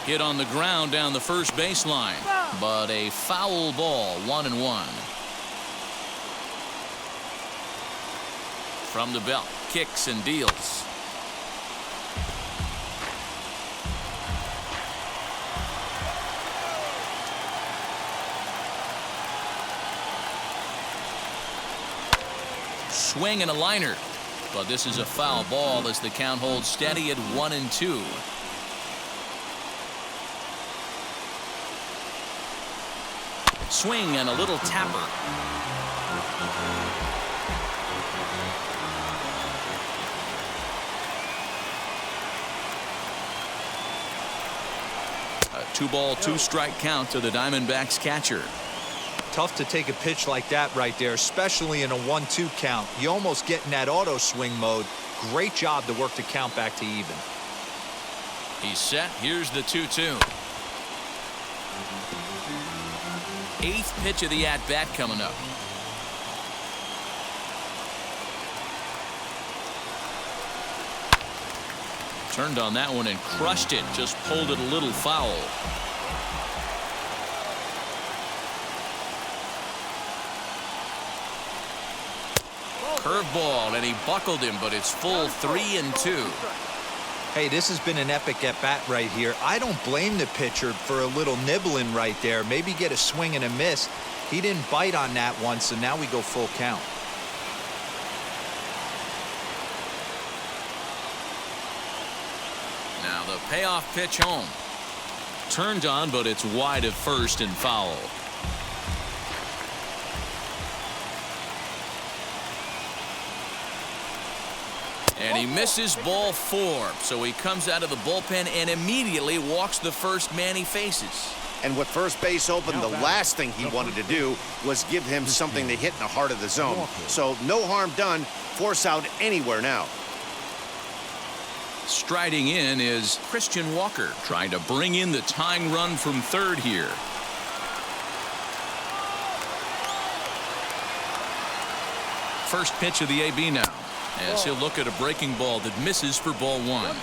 S1: Hit on the ground down the first baseline, but a foul ball, 1-1. From the belt, kicks and deals. Swing and a liner, but this is a foul ball as the count holds steady at 1-2. Swing and a little tapper. A 2-ball, 2-strike count to the Diamondbacks catcher.
S2: Tough to take a pitch like that right there, especially in a 1-2 count. You almost get in that auto swing mode. Great job to work the count back to even.
S1: He's set. Here's the 2-2. 8th pitch of the at-bat coming up. Turned on that one and crushed it. Just pulled it a little foul. Curveball, and he buckled him, but it's full 3-2.
S2: Hey, this has been an epic at-bat right here. I don't blame the pitcher for a little nibbling right there. Maybe get a swing and a miss. He didn't bite on that one, so now we go full count.
S1: Now the payoff pitch home. Turned on, but it's wide of first and foul. And he misses ball 4, so he comes out of the bullpen and immediately walks the first man he faces.
S3: And with first base open, the last thing he wanted to do was give him something to hit in the heart of the zone. So no harm done. Force out anywhere now.
S1: Striding in is Christian Walker, trying to bring in the tying run from third here. First pitch of the AB now, as he'll look at a breaking ball that misses for ball 1.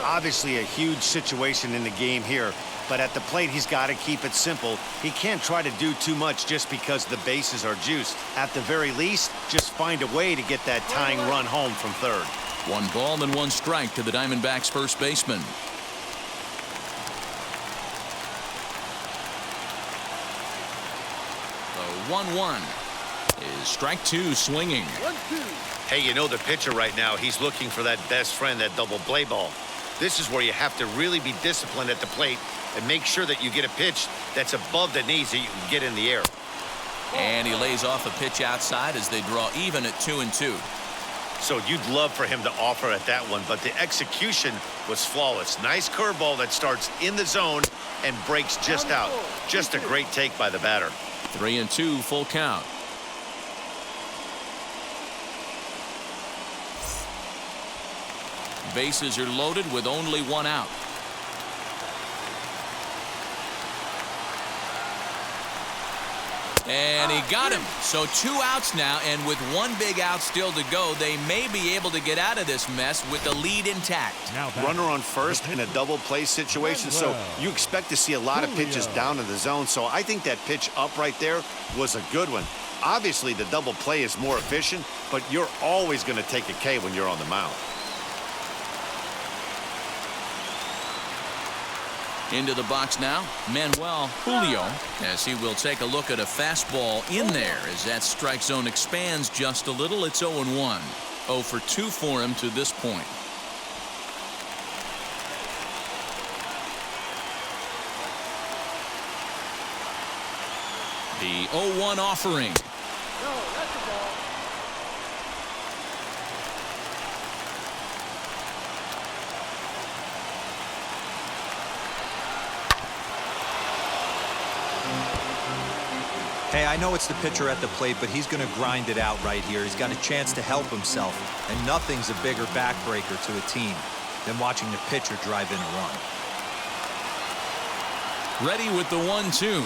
S3: Obviously a huge situation in the game here, but at the plate he's got to keep it simple. He can't try to do too much just because the bases are juiced. At the very least, just find a way to get that tying run home from third.
S1: 1 ball and 1 strike to the Diamondbacks first baseman. The 1-1 is strike 2 swinging.
S5: 1-2.
S4: Hey, you know the pitcher right now, he's looking for that best friend, that double play ball. This is where you have to really be disciplined at the plate and make sure that you get a pitch that's above the knees that you can get in the air.
S1: And he lays off a pitch outside as they draw even at 2-2.
S4: So you'd love for him to offer at that one, but the execution was flawless. Nice curveball that starts in the zone and breaks just out. Just a great take by the batter.
S1: 3-2 full count. Bases are loaded with only 1 out. And he got him. So 2 outs now, and with 1 big out still to go, they may be able to get out of this mess with the lead intact.
S3: Runner on first in a double play situation, so you expect to see a lot of pitches down in the zone. So I think that pitch up right there was a good one. Obviously, the double play is more efficient, but you're always going to take a K when you're on the mound.
S1: Into the box now, Manuel Julio, as he will take a look at a fastball in there as that strike zone expands just a little. It's 0-1. 0 for 2 for him to this point. The 0-1 offering.
S5: No, that's a ball.
S2: Hey, I know it's the pitcher at the plate, but he's going to grind it out right here. He's got a chance to help himself, and nothing's a bigger backbreaker to a team than watching the pitcher drive in a run.
S1: Ready with the 1-2.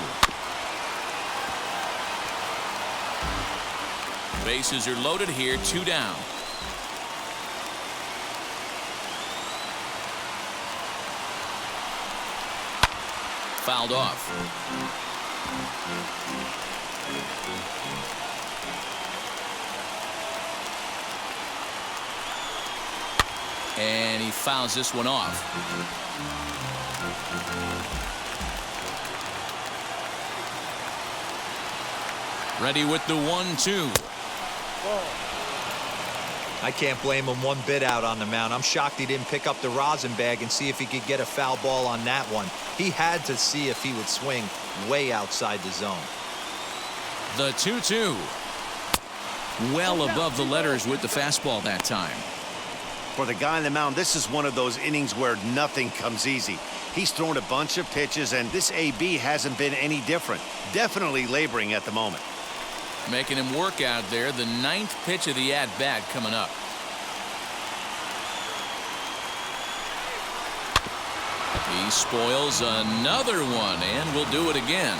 S1: Bases are loaded here, 2 down. fouled off. And he fouls this one off. Ready with the 1-2.
S2: I can't blame him one bit out on the mound. I'm shocked he didn't pick up the rosin bag and see if he could get a foul ball on that one. He had to see if he would swing way outside the zone.
S1: The 2-2. Well above the letters with the fastball that time.
S3: For the guy on the mound, this is one of those innings where nothing comes easy. He's thrown a bunch of pitches, and this AB hasn't been any different. Definitely laboring at the moment.
S1: Making him work out there. The 9th pitch of the at-bat coming up. He spoils another one and will do it again.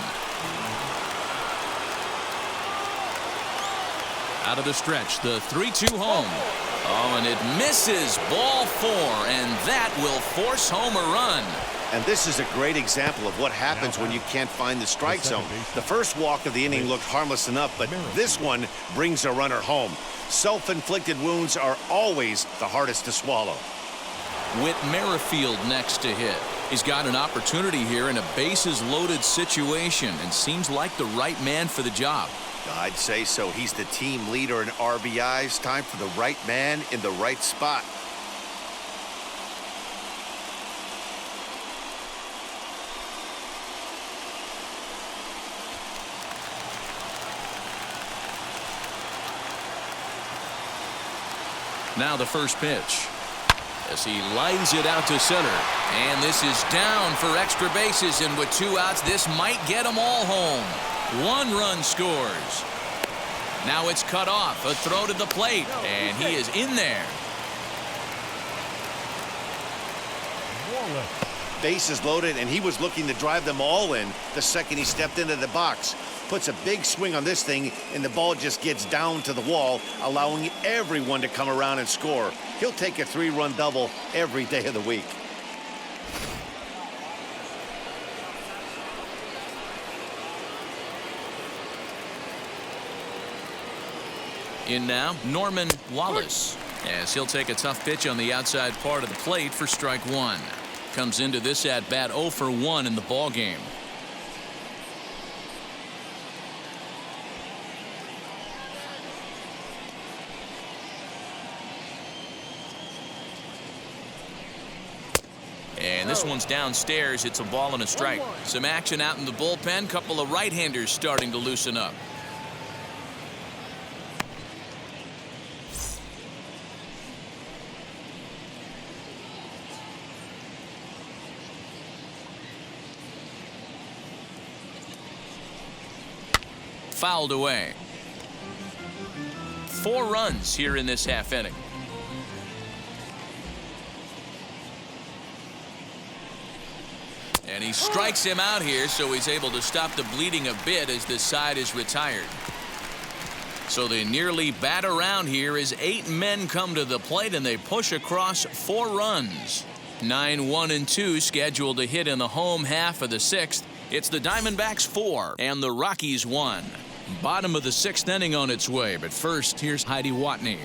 S1: Out of the stretch, the 3-2 home. Oh, and it misses. Ball 4, and that will force home a run.
S3: And this is a great example of what happens when you can't find the strike zone. The first walk of the inning looked harmless enough, but this one brings a runner home. Self-inflicted wounds are always the hardest to swallow.
S1: Whit Merrifield next to hit. He's got an opportunity here in a bases-loaded situation and seems like the right man for the job.
S3: I'd say so. He's the team leader in RBIs. Time for the right man in the right spot.
S1: Now the first pitch. As he lines it out to center. And this is down for extra bases, and with 2 outs, this might get them all home. 1 run scores. Now it's cut off. A throw to the plate, and he is in there.
S3: Bases loaded, and he was looking to drive them all in the second he stepped into the box. Puts a big swing on this thing, and the ball just gets down to the wall, allowing everyone to come around and score. He'll take a 3-run double every day of the week.
S1: In now, Norman Wallace, as he'll take a tough pitch on the outside part of the plate for strike 1. Comes into this at-bat 0 for 1 in the ball game. And this one's downstairs. It's a ball and a strike. Some action out in the bullpen. Couple of right-handers starting to loosen up. Fouled away. 4 runs here in this half inning. And he strikes him out here, so he's able to stop the bleeding a bit as this side is retired. So they nearly bat around here as 8 men come to the plate, and they push across 4 runs. 9, 1, and 2 scheduled to hit in the home half of the 6th. It's the Diamondbacks 4 and the Rockies 1. Bottom of the 6th inning on its way, but first, here's Heidi Watney.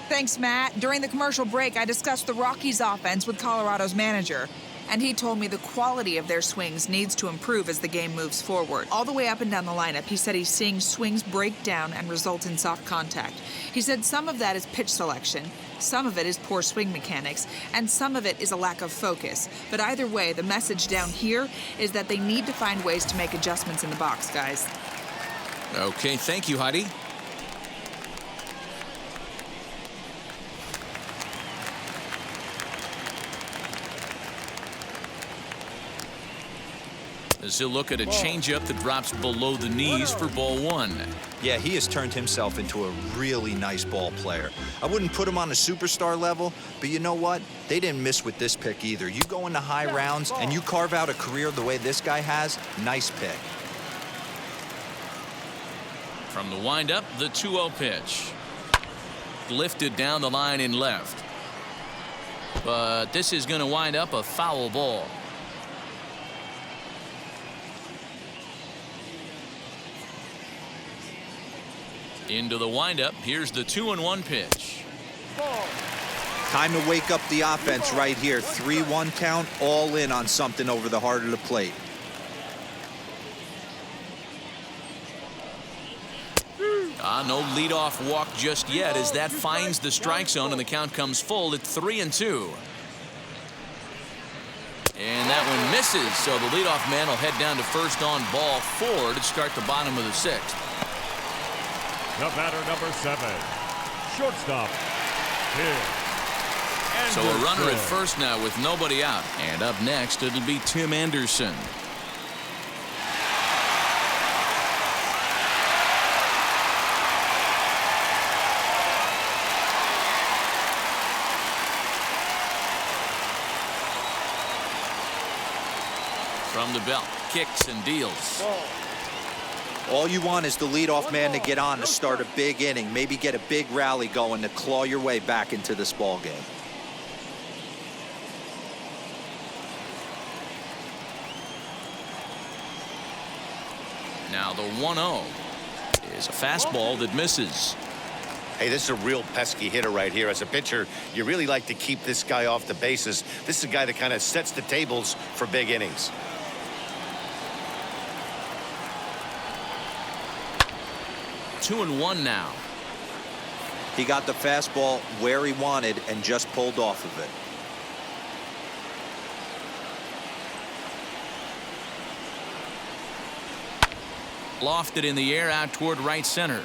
S7: Thanks, Matt. During the commercial break, I discussed the Rockies offense with Colorado's manager, and he told me the quality of their swings needs to improve as the game moves forward. All the way up and down the lineup, he said he's seeing swings break down and result in soft contact. He said some of that is pitch selection, some of it is poor swing mechanics, and some of it is a lack of focus. But either way, the message down here is that they need to find ways to make adjustments in the box, guys.
S1: Okay, thank you, Heidi. As he'll look at a changeup that drops below the knees for ball 1.
S2: Yeah, he has turned himself into a really nice ball player. I wouldn't put him on a superstar level, but you know what? They didn't miss with this pick either. You go into high rounds and you carve out a career the way this guy has, nice pick.
S1: From the windup, the 2-0 pitch. Lifted down the line in left. But this is going to wind up a foul ball. Into the windup. Here's the 2-1 pitch.
S2: Time to wake up the offense right here. 3-1 count, all in on something over the heart of the plate.
S1: No leadoff walk just yet as that finds the strike zone and the count comes full at 3-2. And that one misses, so the leadoff man will head down to first on ball 4 to start the bottom of the 6th.
S6: The batter, number 7, shortstop,
S1: So a runner at first now with nobody out. And up next, it'll be Tim Anderson. From the belt, kicks and deals.
S2: All you want is the leadoff man to get on to start a big inning, maybe get a big rally going to claw your way back into this ball game.
S1: Now the 1-0 is a fastball that misses.
S3: Hey, this is a real pesky hitter right here. As a pitcher, you really like to keep this guy off the bases. This is a guy that kind of sets the tables for big innings.
S1: 2-1 now.
S2: He got the fastball where he wanted and just pulled off of it.
S1: Lofted in the air out toward right center.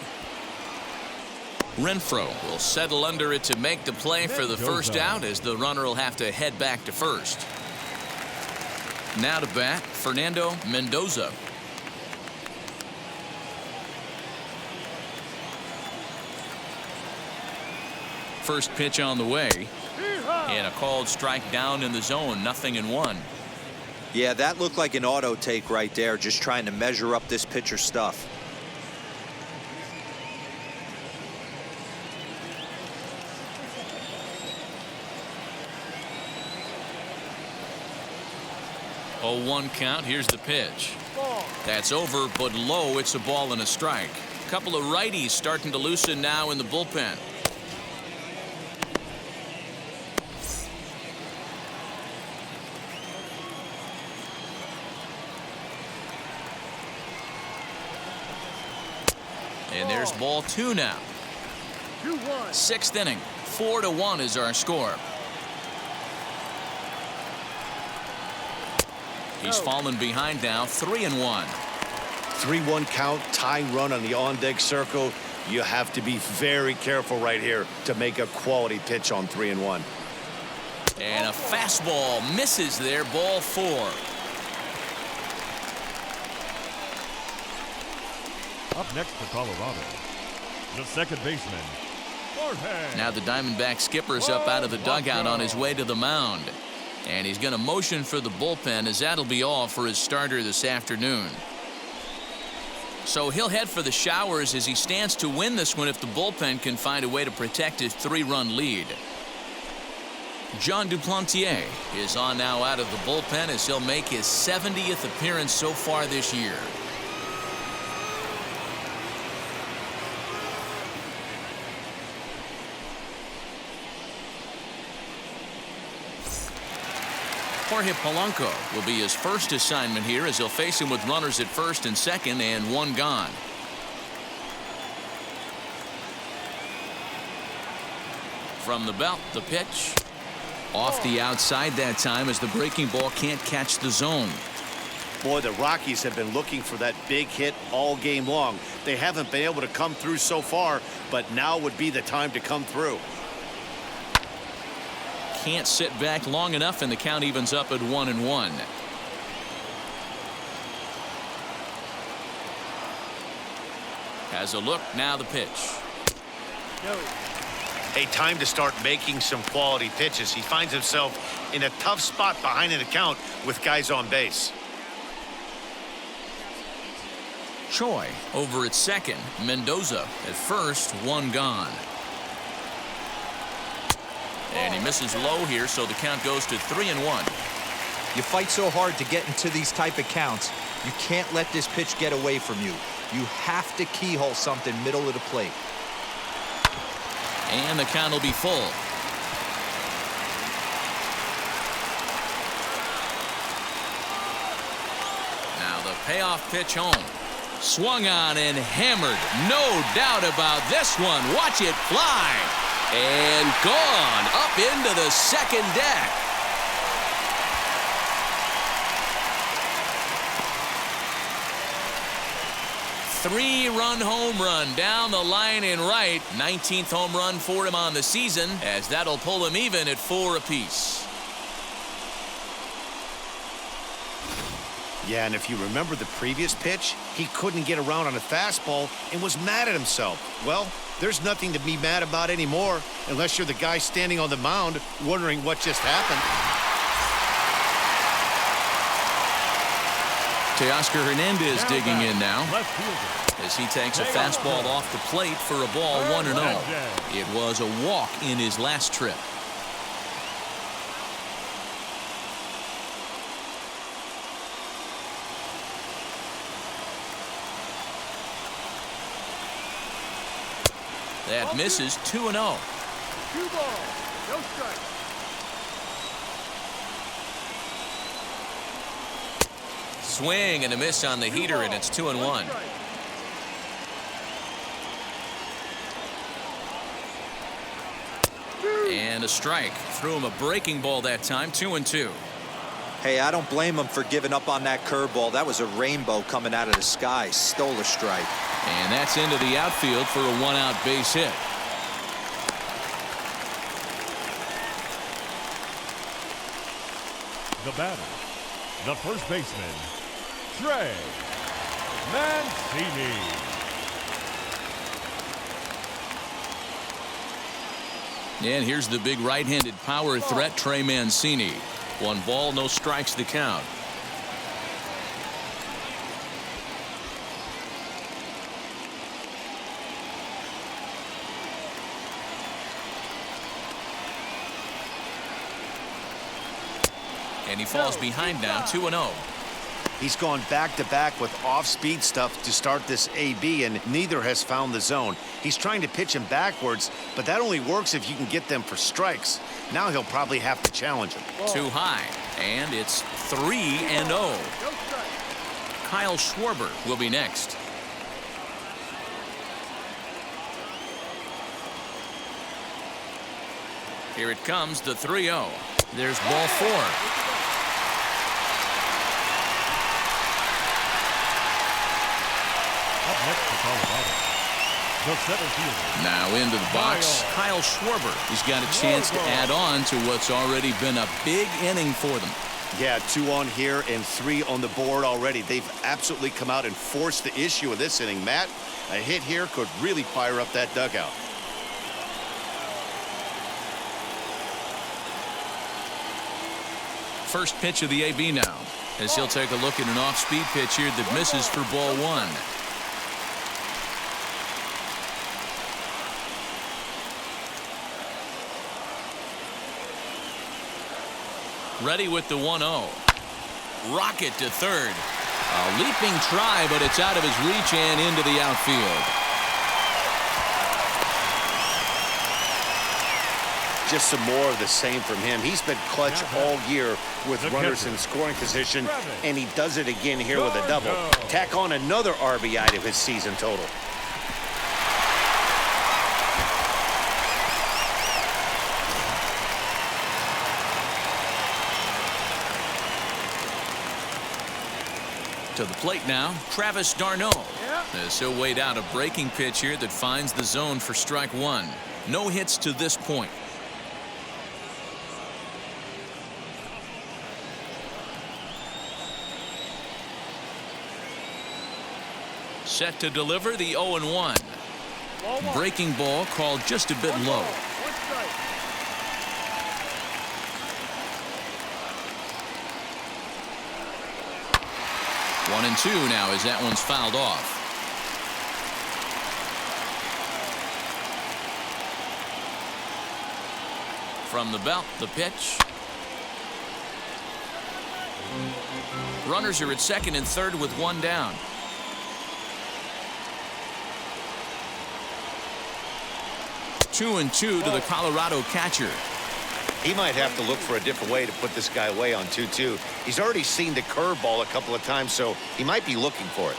S1: Renfroe will settle under it to make the play for the first out as the runner will have to head back to first. Now to bat, Fernando Mendoza. First pitch on the way. And a called strike down in the zone, 0-1.
S2: Yeah, that looked like an auto take right there, just trying to measure up this pitcher's stuff.
S1: Oh, 1 count. Here's the pitch. That's over, but low. It's a ball and a strike. A couple of righties starting to loosen now in the bullpen. And there's ball 2 now. 6th inning. 4-1 is our score. He's fallen behind now, 3-1.
S3: 3-1 count, tying run on the on-deck circle. You have to be very careful right here to make a quality pitch on 3-1.
S1: And a fastball misses there, ball 4.
S6: Up next for Colorado, the second baseman, Jorge.
S1: Now the Diamondback skipper's up out of the dugout on his way to the mound. And he's going to motion for the bullpen as that'll be all for his starter this afternoon. So he'll head for the showers as he stands to win this one if the bullpen can find a way to protect his 3-run lead. John Duplantier is on now out of the bullpen as he'll make his 70th appearance so far this year. Jorge Polanco will be his first assignment here as he'll face him with runners at first and second and 1 gone. From the belt, the pitch. Off the outside that time as the breaking ball can't catch the zone.
S3: Boy, the Rockies have been looking for that big hit all game long. They haven't been able to come through so far, but now would be the time to come through.
S1: Can't sit back long enough, and the count evens up at 1-1. Has a look, now the pitch.
S4: Hey, time to start making some quality pitches. He finds himself in a tough spot behind an account with guys on base.
S1: Choi over at second. Mendoza at first, 1 gone. And he misses low here, so the count goes to 3-1.
S2: You fight so hard to get into these type of counts, you can't let this pitch get away from you. You have to keyhole something middle of the plate.
S1: And the count will be full. Now the payoff pitch home. Swung on and hammered. No doubt about this one. Watch it fly. And gone up into the second deck. Three-run home run down the line in right. 19th home run for him on the season, as that'll pull him even at 4 apiece.
S3: Yeah, and if you remember the previous pitch, he couldn't get around on a fastball and was mad at himself. Well, there's nothing to be mad about anymore unless you're the guy standing on the mound wondering what just happened.
S1: Teoscar Hernandez digging in now as he takes a fastball off the plate for a ball 1-0. It was a walk in his last trip. That misses. 2-0.
S5: 2 balls, no strikes.
S1: Swing and a miss on the heater, and it's 2-1. And a strike. Threw him a breaking ball that time. 2-2.
S2: Hey, I don't blame him for giving up on that curveball. That was a rainbow coming out of the sky. Stole a strike.
S1: And that's into the outfield for a 1-out base hit.
S6: The batter, the first baseman, Trey Mancini.
S1: And here's the big right-handed power threat, Trey Mancini. 1 ball, no strikes to count. And he falls behind now, 2-0.
S3: He's gone back-to-back with off-speed stuff to start this AB, and neither has found the zone. He's trying to pitch him backwards, but that only works if you can get them for strikes. Now he'll probably have to challenge him.
S1: Too high, and it's 3-0. Kyle Schwarber will be next. Here it comes, the 3-0. There's ball 4.
S6: Up next to Colorado, the center fielder.
S1: Now into the box, Kyle Schwarber. He's got a chance to add on to what's already been a big inning for them.
S3: Yeah, 2 on here and 3 on the board already. They've absolutely come out and forced the issue of this inning. Matt, a hit here could really fire up that dugout.
S1: First pitch of the AB now, as he'll take a look at an off-speed pitch here that misses for ball 1. Ready with the 1-0. Rocket to third. A leaping try, but it's out of his reach and into the outfield.
S3: Just some more of the same from him. He's been clutch all year with runners in scoring position, and he does it again here with a double. Tack on another RBI to his season total.
S1: To the plate now, Travis d'Arnaud. As he'll wait out a breaking pitch here that finds the zone for strike 1. No hits to this point. Set to deliver the 0-1. Breaking ball called just a bit low. 1-2 now as that one's fouled off. From the belt, the pitch. Runners are at second and third with 1 down. 2-2 to the Colorado catcher.
S4: He might have to look for a different way to put this guy away on 2-2. He's already seen the curveball a couple of times, so he might be looking for it.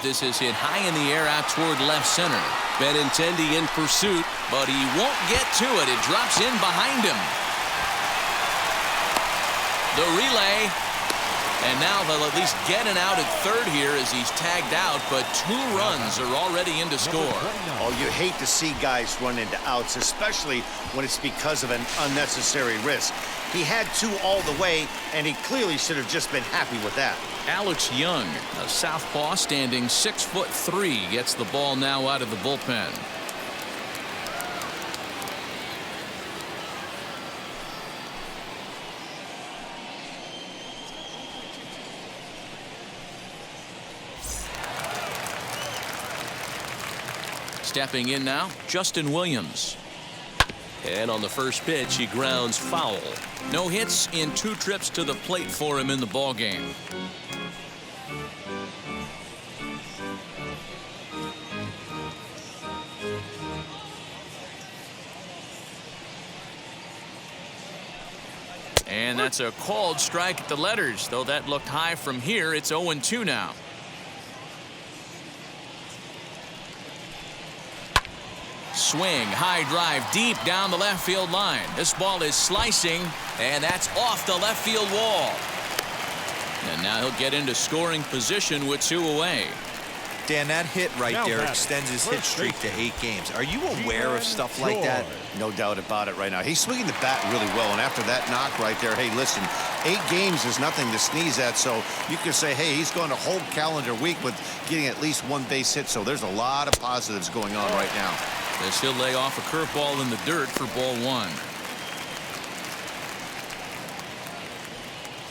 S1: This is hit high in the air out toward left center. Benintendi in pursuit, but he won't get to it. It drops in behind him. The relay. And now they'll at least get an out at third here as he's tagged out, but 2 runs are already in to score.
S4: Oh, you hate to see guys run into outs, especially when it's because of an unnecessary risk. He had 2 all the way, and he clearly should have just been happy with that.
S1: Alex Young, a southpaw standing 6'3", gets the ball now out of the bullpen. Stepping in now, Justin Williams. And on the first pitch, he grounds foul. No hits in 2 trips to the plate for him in the ballgame. And that's a called strike at the letters, though that looked high from here. It's 0-2 now. Swing, high drive, deep down the left field line. This ball is slicing, and that's off the left field wall. And now he'll get into scoring position with 2 away.
S2: Dan, that hit right
S6: Now
S2: there
S6: batting,
S2: extends his hit
S6: first
S2: streak to 8 games. Are you aware of stuff like that?
S4: No doubt about it right now. He's swinging the bat really well, and after that knock right there, hey, listen, 8 games is nothing to sneeze at, so you can say, hey, he's going a whole calendar week with getting at least 1 base hit, so there's a lot of positives going on right now.
S1: As he'll lay off a curveball in the dirt for ball 1.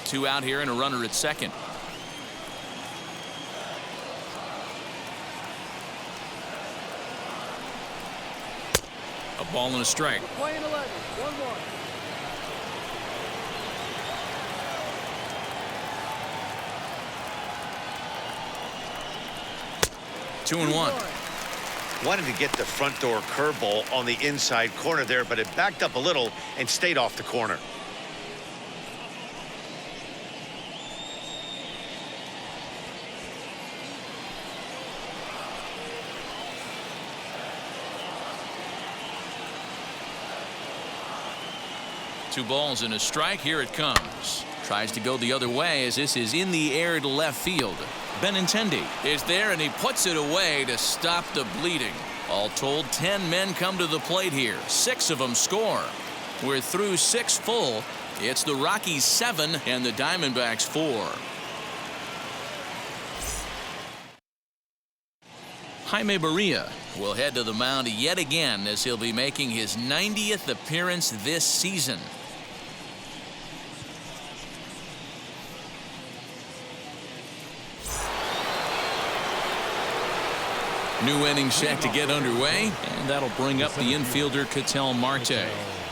S1: 2 out here and a runner at second. A ball and a strike.
S5: Playing 11, 1-1.
S1: 2-1.
S4: Wanted to get the front door curveball on the inside corner there, but it backed up a little and stayed off the corner.
S1: Two balls and a strike. Here it comes. Tries to go the other way as this is in the air to left field. Benintendi is there, and he puts it away to stop the bleeding. All told, 10 men come to the plate here. 6 of them score. We're through 6 full. It's the Rockies 7 and the Diamondbacks 4. Jaime Barria will head to the mound yet again as he'll be making his 90th appearance this season. New inning set to get underway, and that'll bring up the infielder Ketel Marte.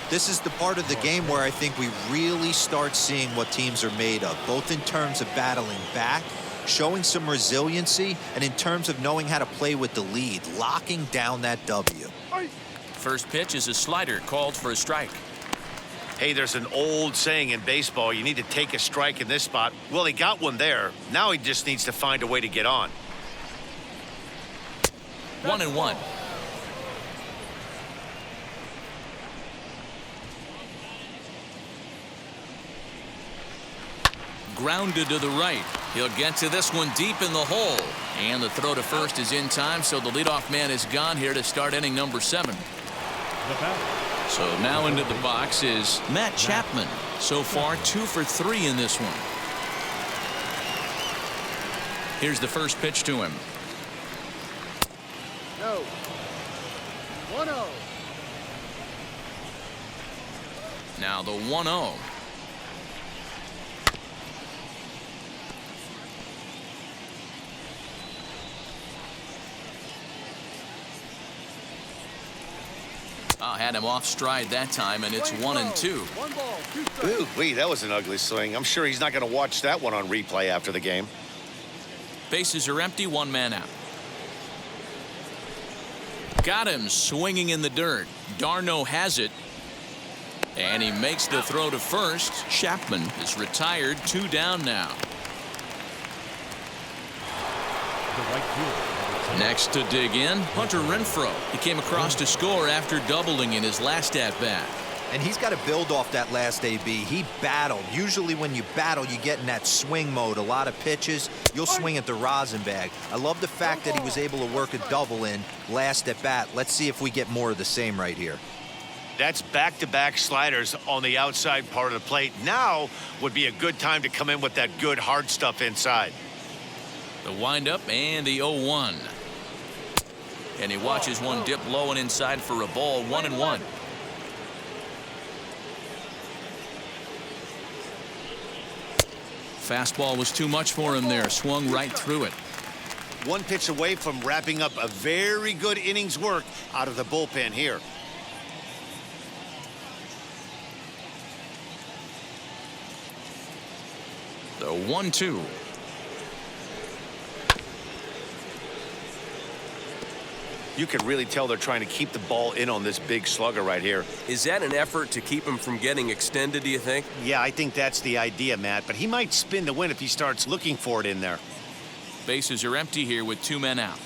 S2: This is the part of the game where I think we really start seeing what teams are made of, both in terms of battling back, showing some resiliency, and in terms of knowing how to play with the lead, locking down that W.
S1: First pitch is a slider called for a strike.
S4: Hey, there's an old saying in baseball, you need to take a strike in this spot. Well, he got one there. Now he just needs to find a way to get on.
S1: 1-1. Grounded to the right. He'll get to this one deep in the hole. And the throw to first is in time, so the leadoff man is gone here to start inning number 7. So now into the box is Matt Chapman. So far 2 for 3 in this one. Here's the first pitch to him.
S5: No. 1-0.
S1: Now the 1-0. Had him off stride that time, and it's 1-2.
S5: 1 ball, 2 strikes.
S4: Ooh, wee, that was an ugly swing. I'm sure he's not going to watch that one on replay after the game.
S1: Bases are empty, 1 man out. Got him swinging in the dirt. Darno has it. And he makes the throw to first. Chapman is retired. 2 down now.
S6: The right fielder.
S1: Next to dig in, Hunter Renfroe. He came across to score after doubling in his last at-bat.
S2: And he's got to build off that last AB. He battled. Usually when you battle, you get in that swing mode. A lot of pitches, you'll swing at the rosin bag. I love the fact that he was able to work a double in last at bat. Let's see if we get more of the same right here.
S4: That's back-to-back sliders on the outside part of the plate. Now would be a good time to come in with that good hard stuff inside.
S1: The windup and the 0-1. And he watches one dip low and inside for a ball. 1-1. Fastball was too much for him there. Swung right through it.
S4: One pitch away from wrapping up a very good innings work out of the bullpen here.
S1: The 1-2.
S4: You can really tell they're trying to keep the ball in on this big slugger right here.
S8: Is that an effort to keep him from getting extended, do you think?
S4: Yeah, I think that's the idea, Matt, but he might spin the win if he starts looking for it in there.
S1: Bases are empty here with 2 men out.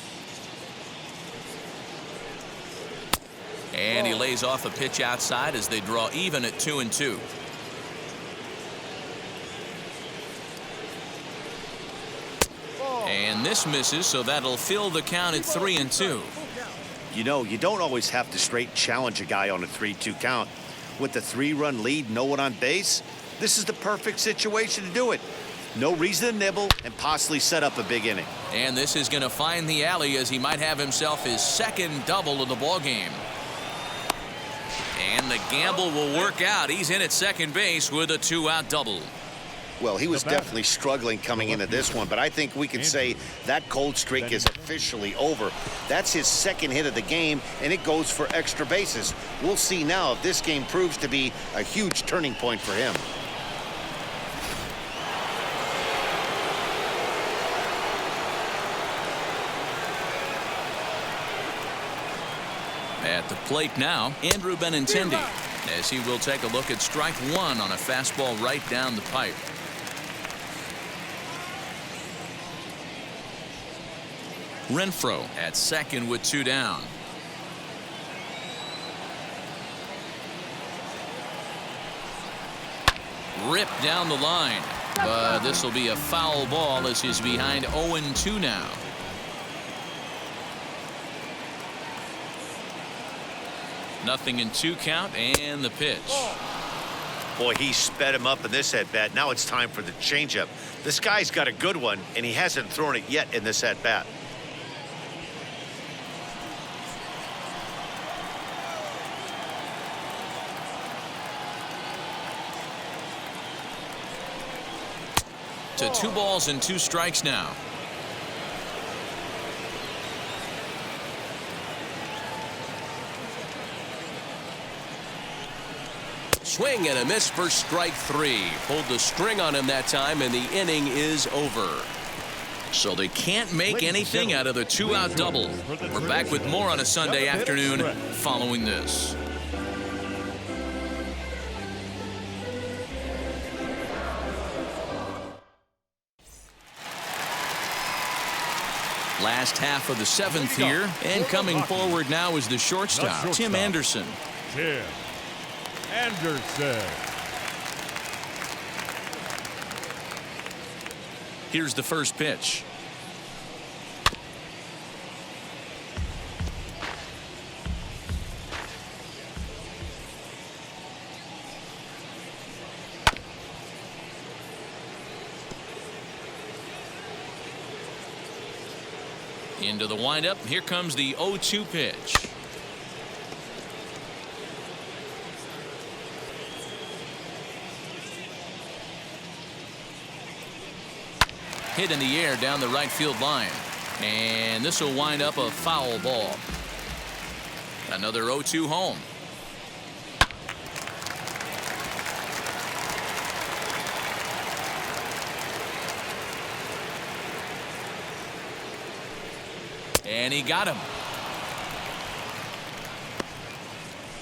S1: And he lays off a pitch outside as they draw even at 2-2. And this misses, so that'll fill the count at 3-2.
S4: You know, you don't always have to straight challenge a guy on a 3-2 count. With the 3-run lead, no one on base, this is the perfect situation to do it. No reason to nibble and possibly set up a big inning.
S1: And this is going to find the alley as he might have himself his second double of the ballgame. And the gamble will work out. He's in at second base with a 2-out double.
S4: Well, he was definitely struggling coming into this one, but I think we can say that cold streak is officially over. That's his second hit of the game, and it goes for extra bases. We'll see now if this game proves to be a huge turning point for him.
S1: At the plate now, Andrew Benintendi, as he will take a look at strike 1 on a fastball right down the pipe. Renfroe at second with 2 down. Ripped down the line, but this will be a foul ball as he's behind 0-2 now. Nothing in 2 count and the pitch.
S4: Boy, he sped him up in this at-bat. Now it's time for the changeup. This guy's got a good one, and he hasn't thrown it yet in this at-bat.
S1: To 2 balls and 2 strikes now. Swing and a miss for strike 3. Pulled the string on him that time, and the inning is over. So they can't make anything out of the 2-out double. We're back with more on a Sunday afternoon following this. Last half of the 7th here, and coming forward now is the shortstop, Tim Anderson.
S6: Tim Anderson.
S1: Here's the first pitch. Into the windup. Here comes the 0-2 pitch. Hit in the air down the right field line. And this will wind up a foul ball. Another 0-2 home. And he got him.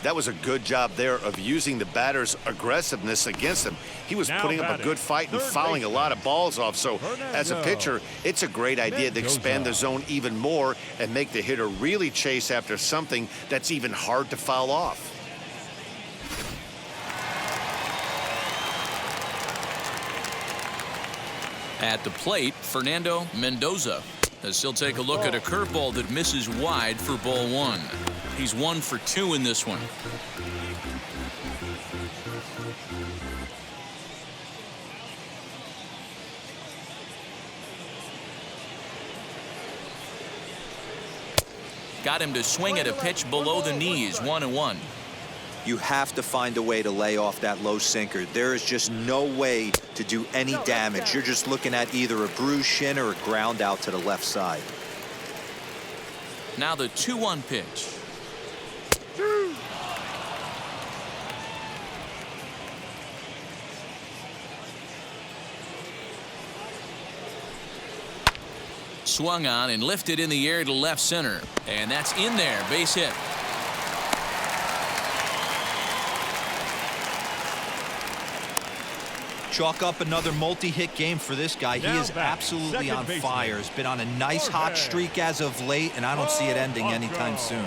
S3: That was a good job there of using the batter's aggressiveness against him. He was
S6: Now
S3: putting up a
S6: batting,
S3: good fight and
S6: third
S3: fouling a lot of balls off. So as a
S6: Fernando.
S3: pitcher, it's a great idea to expand the zone even more and make the hitter really chase after something that's even hard to foul off.
S1: At the plate, Fernando Mendoza, as he'll take a look at a curveball that misses wide for ball one. He's 1 for 2 in this one. Got him to swing at a pitch below the knees, 1-1.
S2: You have to find a way to lay off that low sinker. There is just no way to do any damage. You're just looking at either a bruised shin or a ground out to the left side.
S1: Now the 2-1 pitch. Swung on and lifted in the air to left center. And that's in there, base hit.
S2: Chalk up another multi-hit game for this guy. He
S6: Now
S2: is
S6: back,
S2: absolutely
S6: second
S2: on
S6: baseman.
S2: fire. Has been on a nice hot
S6: Jorge.
S2: streak as of late, and I don't see it ending anytime soon.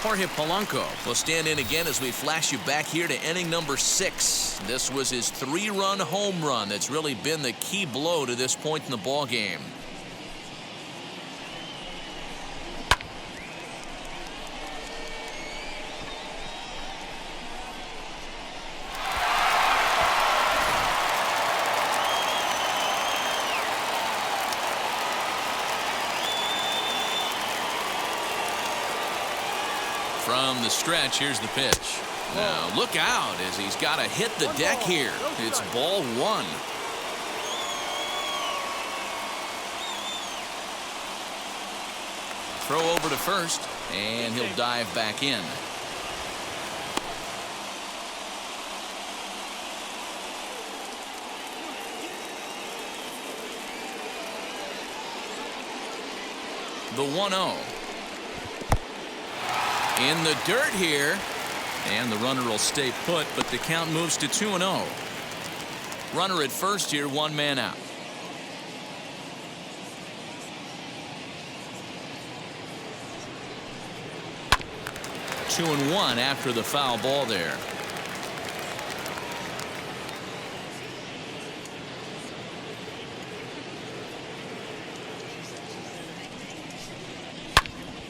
S1: Jorge Polanco will stand in again as we flash you back here to inning number 6. This was his 3-run home run that's really been the key blow to this point in the ball game. From the stretch, here's the pitch. Now look out as he's got to hit the deck here. It's ball 1. Throw over to first, and he'll dive back in. The 1-0. In the dirt here, and the runner will stay put, but the count moves to 2-0. Runner at first here, 1 man out. Two and 1 after the foul ball there.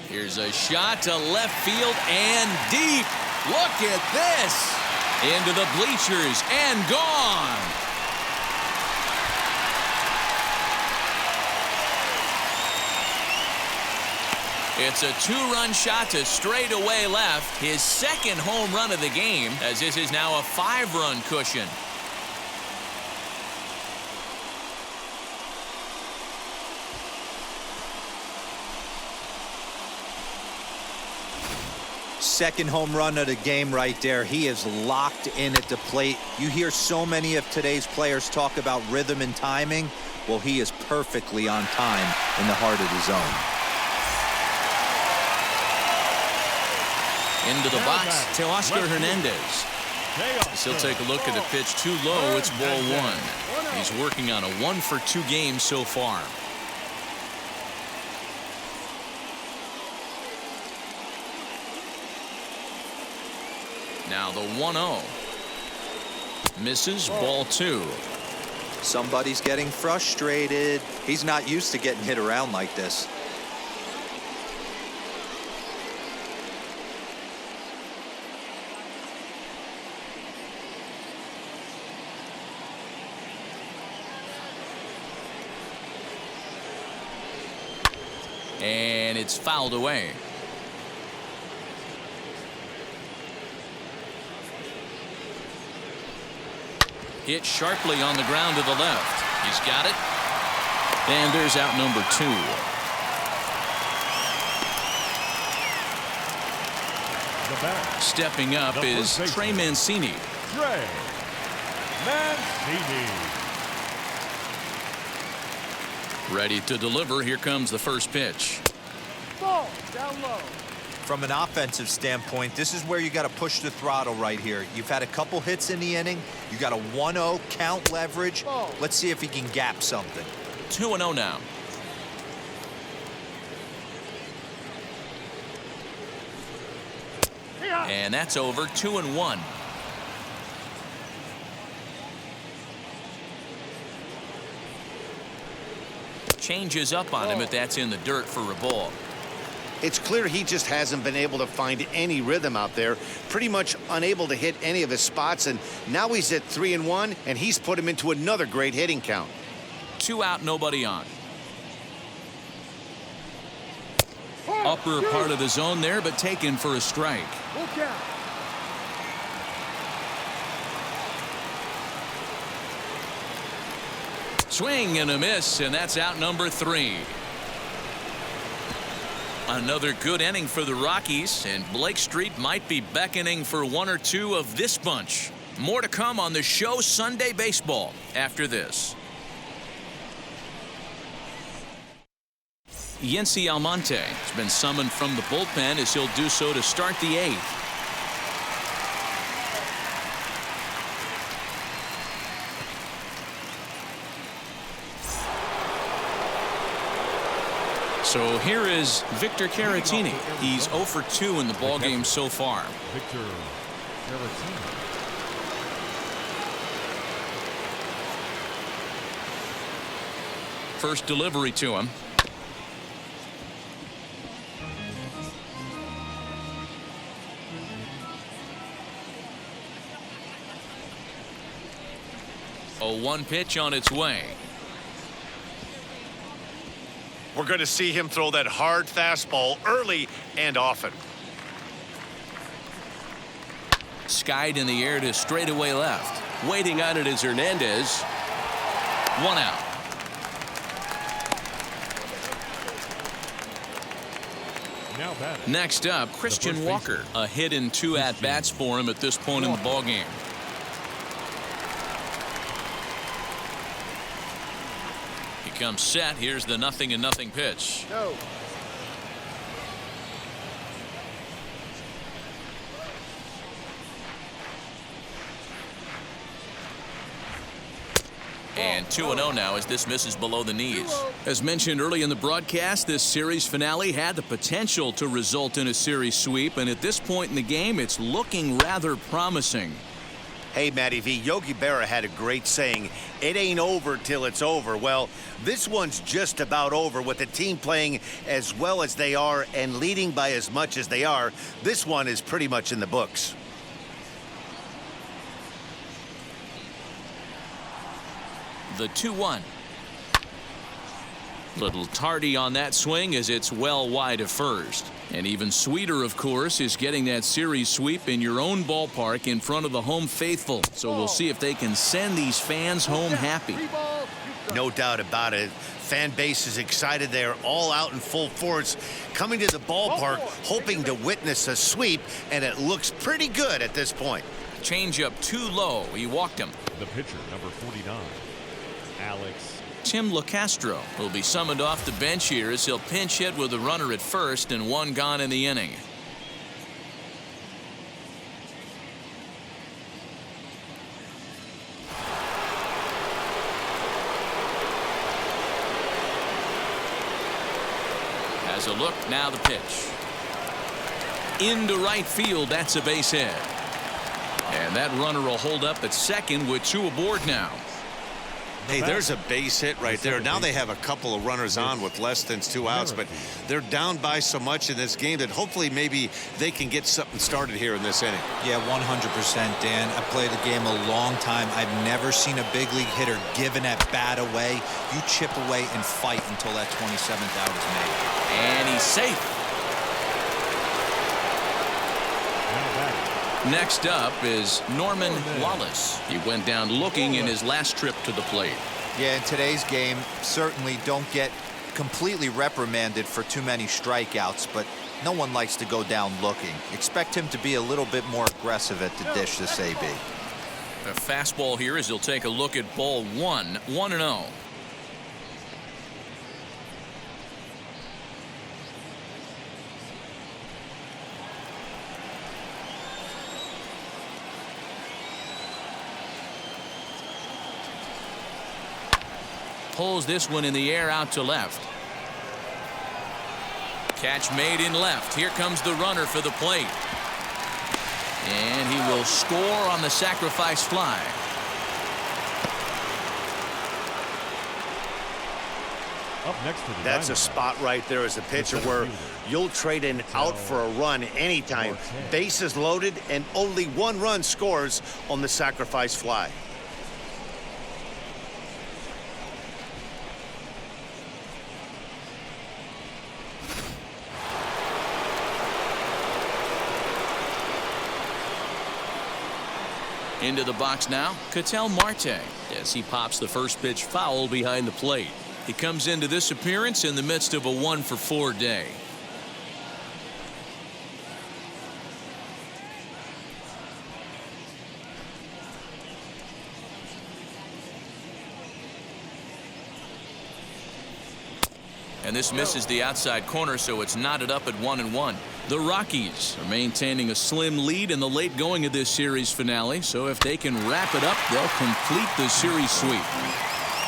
S1: Here's a shot to left field and deep. Look at this. Into the bleachers and gone. It's a 2-run shot to straightaway left. His second home run of the game, as this is now a 5-run cushion.
S2: Second home run of the game right there. He is locked in at the plate. You hear so many of today's players talk about rhythm and timing. Well, he is perfectly on time in the heart of the zone.
S1: Into the box, Teoscar Hernandez. He'll take a look at a pitch too low. It's ball 1. He's working on a 1-for-2 game so far. Now the 1-0. Misses, ball 2.
S2: Somebody's getting frustrated. He's not used to getting hit around like this.
S1: And it's fouled away. Hit sharply on the ground to the left. He's got it. And there's out number 2.
S6: The bat,
S1: Stepping up
S6: The
S1: is
S6: first
S1: Trey
S6: baseman.
S1: Mancini.
S6: Trey Mancini.
S1: Ready to deliver. Here comes the first pitch.
S5: Ball down low.
S2: From an offensive standpoint, this is where you got to push the throttle right here. You've had a couple hits in the inning. You got a 1-0 count leverage. Let's see if he can gap something.
S1: 2-0 now. And that's over. 2-1. Changes up on him, but that's in the dirt for a ball.
S3: It's clear he just hasn't been able to find any rhythm out there. Pretty much unable to hit any of his spots, and now he's at 3-1, and he's put him into another great hitting count.
S1: 2 out, nobody on. Upper part of the zone there, but taken for a strike.
S5: Look out.
S1: Swing and a miss, and that's out number 3. Another good inning for the Rockies, and Blake Street might be beckoning for 1 or 2 of this bunch. More to come on the show Sunday Baseball after this. Yency Almonte has been summoned from the bullpen as he'll do so to start the 8th. So here is Victor Caratini. He's 0 for 2 in the ballgame so far.
S6: Victor Caratini.
S1: First delivery to him. A 1 pitch on its way.
S4: We're going to see him throw that hard fastball early and often.
S1: Skied in the air to straightaway left.
S8: Waiting on it is Hernandez.
S1: 1 out.
S6: Now batting.
S1: Next up, Christian Walker. A hit in 2 at-bats for him at this point in the ballgame. He comes set. Here's the 0-0 pitch.
S5: No.
S1: And 2-0 now as this misses below the knees. As mentioned early in the broadcast, this series finale had the potential to result in a series sweep, and at this point in the game, it's looking rather promising.
S3: Hey, Matty V, Yogi Berra had a great saying, it ain't over till it's over. Well, this one's just about over with the team playing as well as they are and leading by as much as they are. This one is pretty much in the books.
S1: The 2-1. Little tardy on that swing as it's well wide of first. And even sweeter, of course, is getting that series sweep in your own ballpark in front of the home faithful. So we'll see if they can send these fans home happy.
S3: No doubt about it. Fan base is excited. They're all out in full force, coming to the ballpark, hoping to witness a sweep, and it looks pretty good at this point.
S1: Change up too low. He walked him.
S6: The pitcher, number 49, Alex.
S1: Tim LaCastro will be summoned off the bench here as he'll pinch hit with a runner at first and 1 gone in the inning. Has a look, now the pitch. Into right field, that's a base hit. And that runner will hold up at second with 2 aboard now.
S3: Hey, there's a base hit right there. Now they have a couple of runners on with less than 2 outs, but they're down by so much in this game that hopefully maybe they can get something started here in this inning.
S2: Yeah, 100%, Dan. I played the game a long time. I've never seen a big league hitter giving that bat away. You chip away and fight until that 27th out is made.
S1: And he's safe. Next up is Norman Wallace. He went down looking in his last trip to the plate.
S2: Yeah, in today's game, certainly don't get completely reprimanded for too many strikeouts, but no one likes to go down looking. Expect him to be a little bit more aggressive at the dish this AB.
S1: A fastball here as he'll take a look at ball 1, 1-0. Pulls this one in the air out to left. Catch made in left. Here comes the runner for the plate. And he will score on the sacrifice fly.
S6: Up next to the
S3: That's a
S6: Diamondbacks,
S3: spot right there as a pitcher where you'll trade an out for a run anytime. Bases loaded and only one run scores on the sacrifice fly.
S1: Into the box now, Ketel Marte, as he pops the first pitch foul behind the plate. He comes into this appearance in the midst of a 1-for-4 day. And this misses the outside corner, so it's knotted up at 1-1. The Rockies are maintaining a slim lead in the late going of this series finale, so if they can wrap it up, they'll complete the series sweep.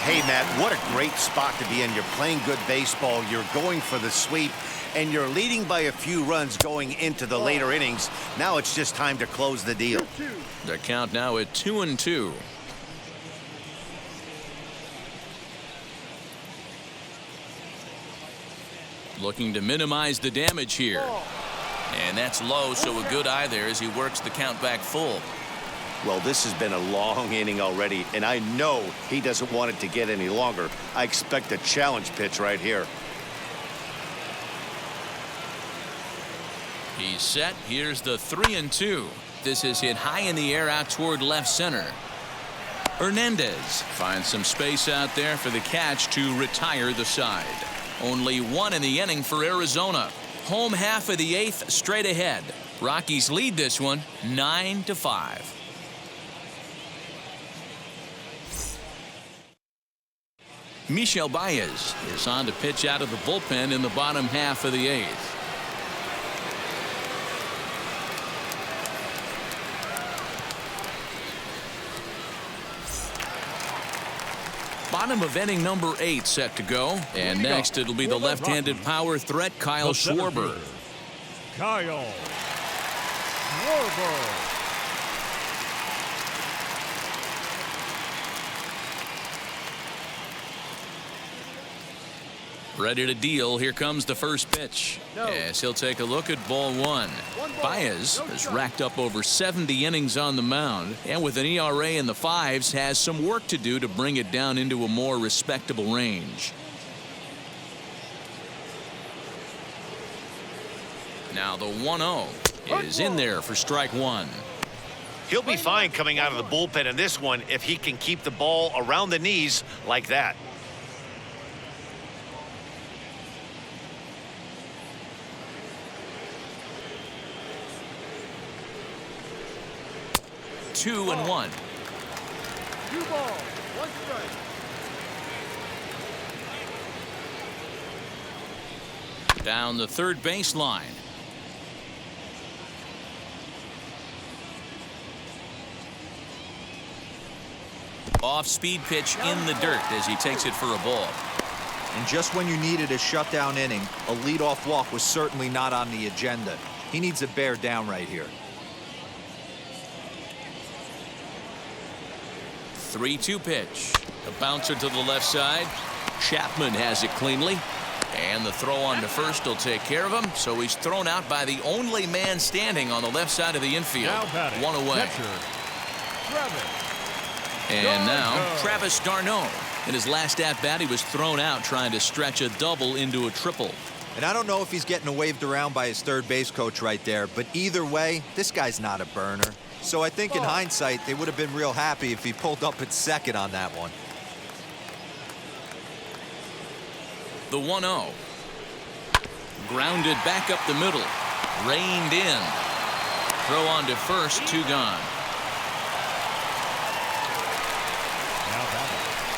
S3: Hey, Matt, what a great spot to be in. You're playing good baseball. You're going for the sweep, and you're leading by a few runs going into the later innings. Now it's just time to close the deal.
S1: The count now at 2-2. Looking to minimize the damage here. And that's low, so a good eye there as he works the count back full.
S3: Well, this has been a long inning already, and I know he doesn't want it to get any longer. I expect a challenge pitch right here.
S1: He's set. Here's the 3-2. This is hit high in the air out toward left center. Hernandez finds some space out there for the catch to retire the side. Only one in the inning for Arizona. Home half of the eighth straight ahead. Rockies lead this one 9-5. Michel Baez is on to pitch out of the bullpen in the bottom half of the eighth. Bottom of inning number 8 set to go. And next it'll be the left-handed power threat Kyle Schwarber.
S6: Kyle Schwarber.
S1: Ready to deal. Here comes the first pitch. As he'll take a look at ball one. Baez has racked up over 70 innings on the mound, and with an ERA in the 5s, has some work to do to bring it down into a more respectable range. Now the 1-0 is in there for strike one.
S3: He'll be fine coming out of the bullpen in this one if he can keep the ball around the knees like that.
S1: Two and one.
S5: 2 balls, 1 strike.
S1: Down the third baseline. Off-speed pitch in the dirt as he takes it for a ball.
S2: And just when you needed a shutdown inning, a leadoff walk was certainly not on the agenda. He needs to bear down right here.
S1: 3-2 pitch. The bouncer to the left side. Chapman has it cleanly. And the throw on to first will take care of him. So he's thrown out by the only man standing on the left side of the infield. One away. And now Travis d'Arnaud. In his last at-bat, he was thrown out trying to stretch a double into a triple.
S2: And I don't know if he's getting waved around by his third base coach right there, but either way, this guy's not a burner. So I think in hindsight, they would have been real happy if he pulled up at second on that one.
S1: The 1-0. Grounded back up the middle. Reined in. Throw on to first, 2 gone.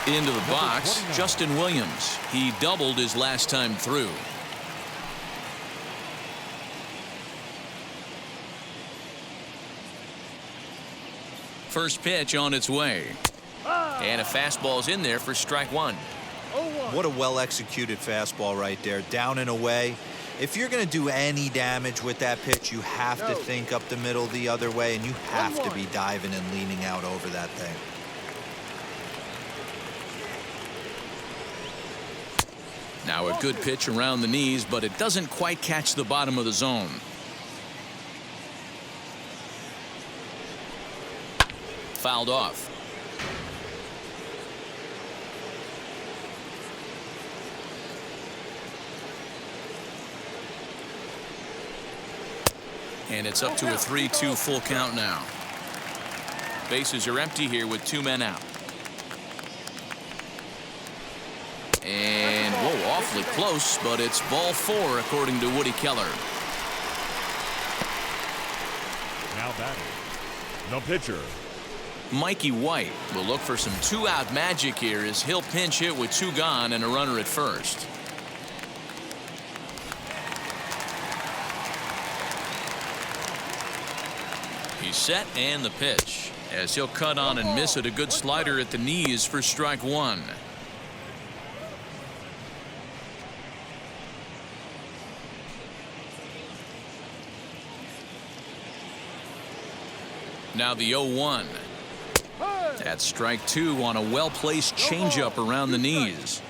S1: Into the box, Justin Williams. He doubled his last time through. First pitch on its way. And a fastball's in there for strike one.
S2: What a well-executed fastball right there, down and away. If you're going to do any damage with that pitch, you have to think up the middle the other way, and you have to be diving and leaning out over that thing.
S1: Now a good pitch around the knees, but it doesn't quite catch the bottom of the zone. Fouled off. And it's up to a 3-2 full count now. Bases are empty here with 2 men out. And, whoa, awfully close, but it's ball 4 according to Woody Keller.
S6: Now batting, the pitcher.
S1: Mikey White will look for some 2-out magic here as he'll pinch hit with 2 gone and a runner at first. He's set and the pitch as he'll cut on and miss it. A good slider at the knees for strike 1. Now the 0-1. That's strike 2 on a well-placed changeup around the knees.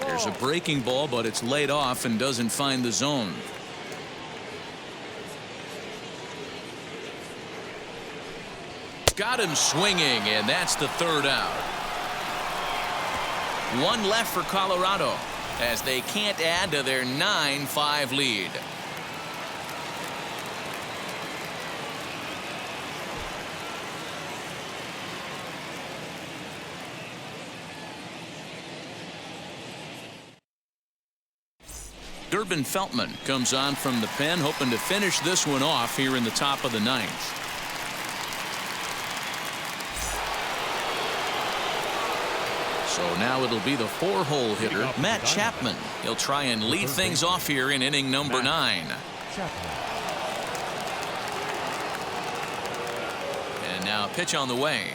S1: There's a breaking ball, but it's laid off and doesn't find the zone. Got him swinging, and that's the 3rd out. 1 left for Colorado as they can't add to their 9-5 lead. Durbin Feltman comes on from the pen, hoping to finish this one off here in the top of the 9th. So now it'll be the 4-hole hitter, Matt Chapman. He'll try and lead things off here in inning number 9. And now a pitch on the way.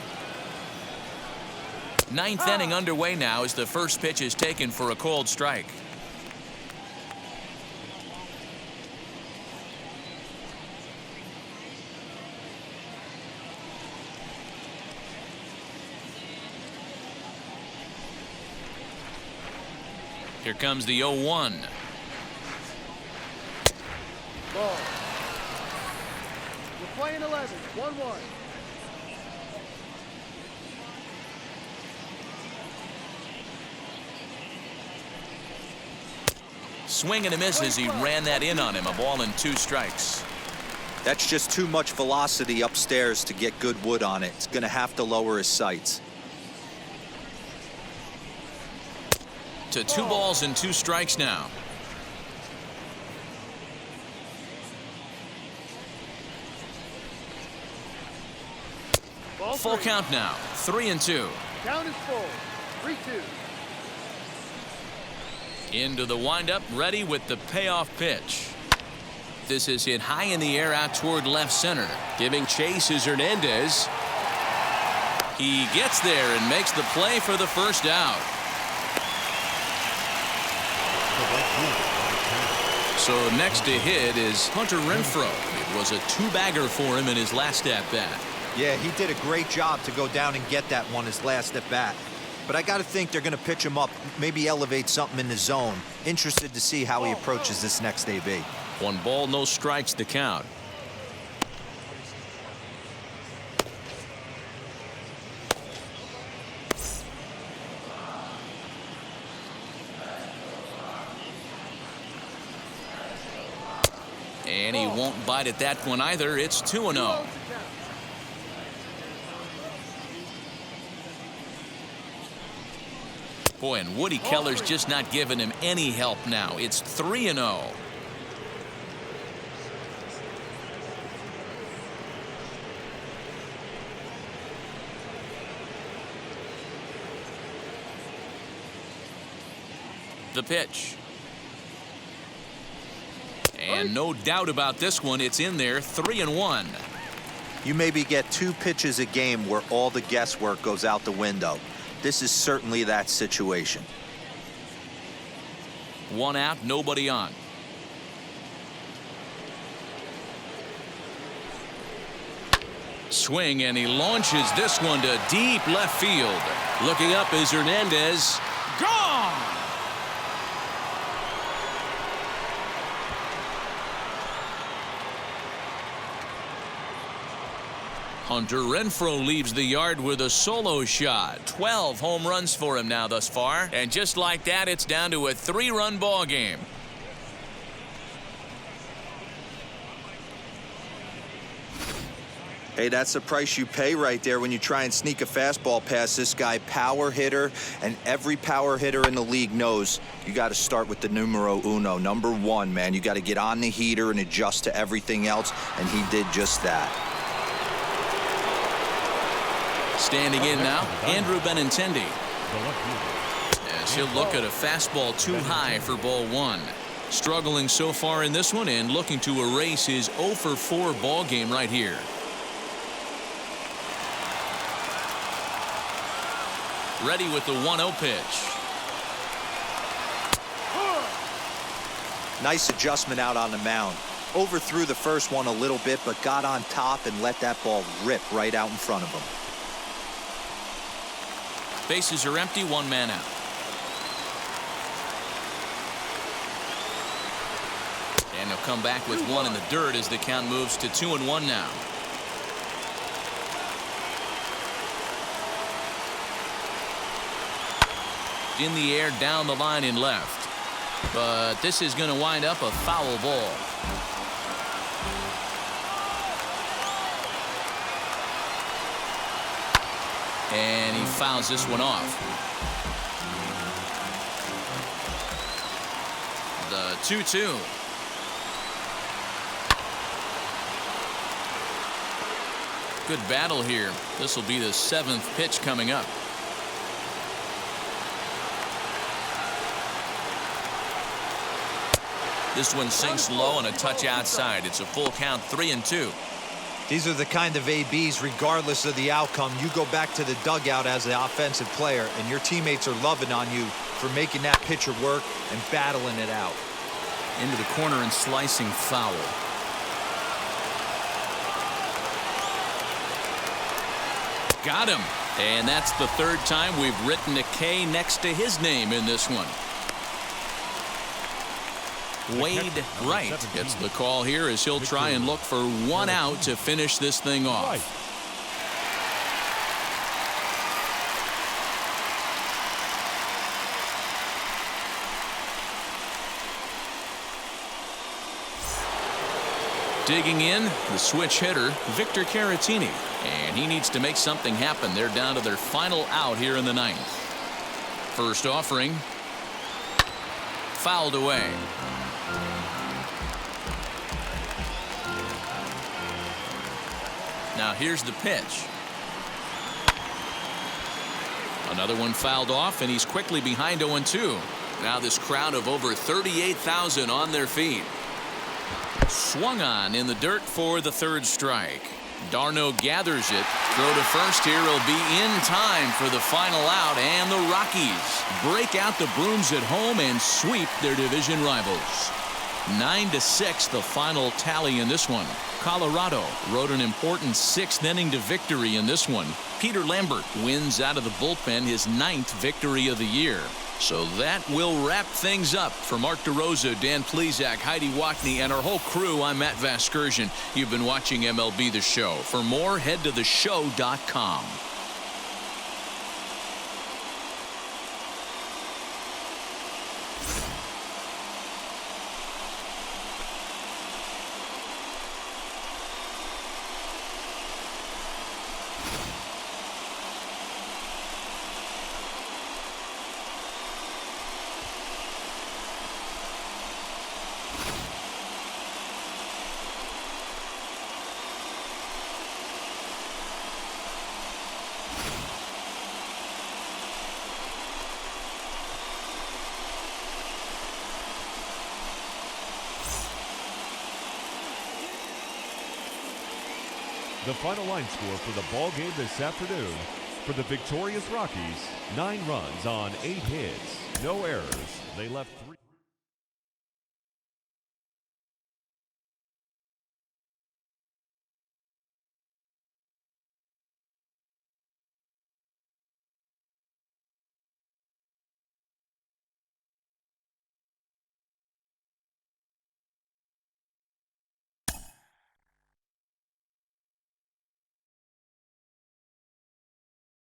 S1: 9th inning underway now as the first pitch is taken for a called strike. Here comes the 0-1.
S5: Ball. We're playing 11. 1-1.
S1: Swing and a miss as he ran that in on him. A ball and 2 strikes.
S2: That's just too much velocity upstairs to get good wood on it. It's going to have to lower his sights.
S1: To 2 balls and 2 strikes now. Full count now. 3-2.
S5: Count is full. 3-2.
S1: Into the windup, ready with the payoff pitch. This is hit high in the air out toward left center. Giving chase is Hernandez. He gets there and makes the play for the first out. So next to hit is Hunter Renfroe. It was a 2-bagger for him in his last at-bat.
S2: Yeah, he did a great job to go down and get that one his last at-bat. But I got to think they're going to pitch him up, maybe elevate something in the zone. Interested to see how he approaches this next AB.
S1: 1 ball, no strikes the count. And he won't bite at that one either. It's 2-0. Boy, and Woody Keller's just not giving him any help now. It's 3-0. The pitch. And no doubt about this one, it's in there. 3-1.
S2: You maybe get 2 pitches a game where all the guesswork goes out the window. This is certainly that situation.
S1: 1 out, nobody on. Swing, and he launches this one to deep left field. Looking up is Hernandez. Gone! Hunter Renfroe leaves the yard with a solo shot. 12 home runs for him now thus far. And just like that, it's down to a 3-run ball game.
S2: Hey, that's the price you pay right there when you try and sneak a fastball past this guy. Power hitter, and every power hitter in the league knows you got to start with the numero uno, number 1, man. You got to get on the heater and adjust to everything else, and he did just that.
S1: Standing in now, Andrew Benintendi. As he'll look at a fastball too high for ball 1. Struggling so far in this one and looking to erase his 0 for 4 ball game right here. Ready with the 1-0 pitch.
S2: Nice adjustment out on the mound. Overthrew the first one a little bit, but got on top and let that ball rip right out in front of him.
S1: Bases are empty, 1 man out. And he'll come back with 1 in the dirt as the count moves to 2-1 now. In the air, down the line in left. But this is going to wind up a foul ball. And he fouls this one off. The 2-2. Good battle here. This will be the 7th pitch coming up. This one sinks low and a touch outside. It's a full count, 3-2.
S2: These are the kind of ABs, regardless of the outcome, you go back to the dugout as the offensive player, and your teammates are loving on you for making that pitcher work and battling it out.
S1: Into the corner and slicing foul. Got him. And that's the 3rd time we've written a K next to his name in this one. Wade Wright gets the call here as he'll try and look for 1 out to finish this thing off. Digging in, the switch hitter, Victor Caratini. And he needs to make something happen. They're down to their final out here in the 9th. First offering. Fouled away. Now here's the pitch. Another one fouled off, and he's quickly behind 0-2. Now this crowd of over 38,000 on their feet. Swung on in the dirt for the 3rd strike. Darno gathers it. Throw to first here will be in time for the final out, and the Rockies break out the brooms at home and sweep their division rivals. 9-6 the final tally in this one. Colorado rode an important 6th inning to victory in this one. Peter Lambert wins out of the bullpen his 9th victory of the year. So that will wrap things up. For Mark DeRosa, Dan Plesac, Heidi Wackney, and our whole crew, I'm Matt Vasgersian. You've been watching MLB The Show. For more, head to theshow.com.
S6: The final line score for the ball game this afternoon: for the victorious Rockies, 9 runs on 8 hits, no errors. They left 3.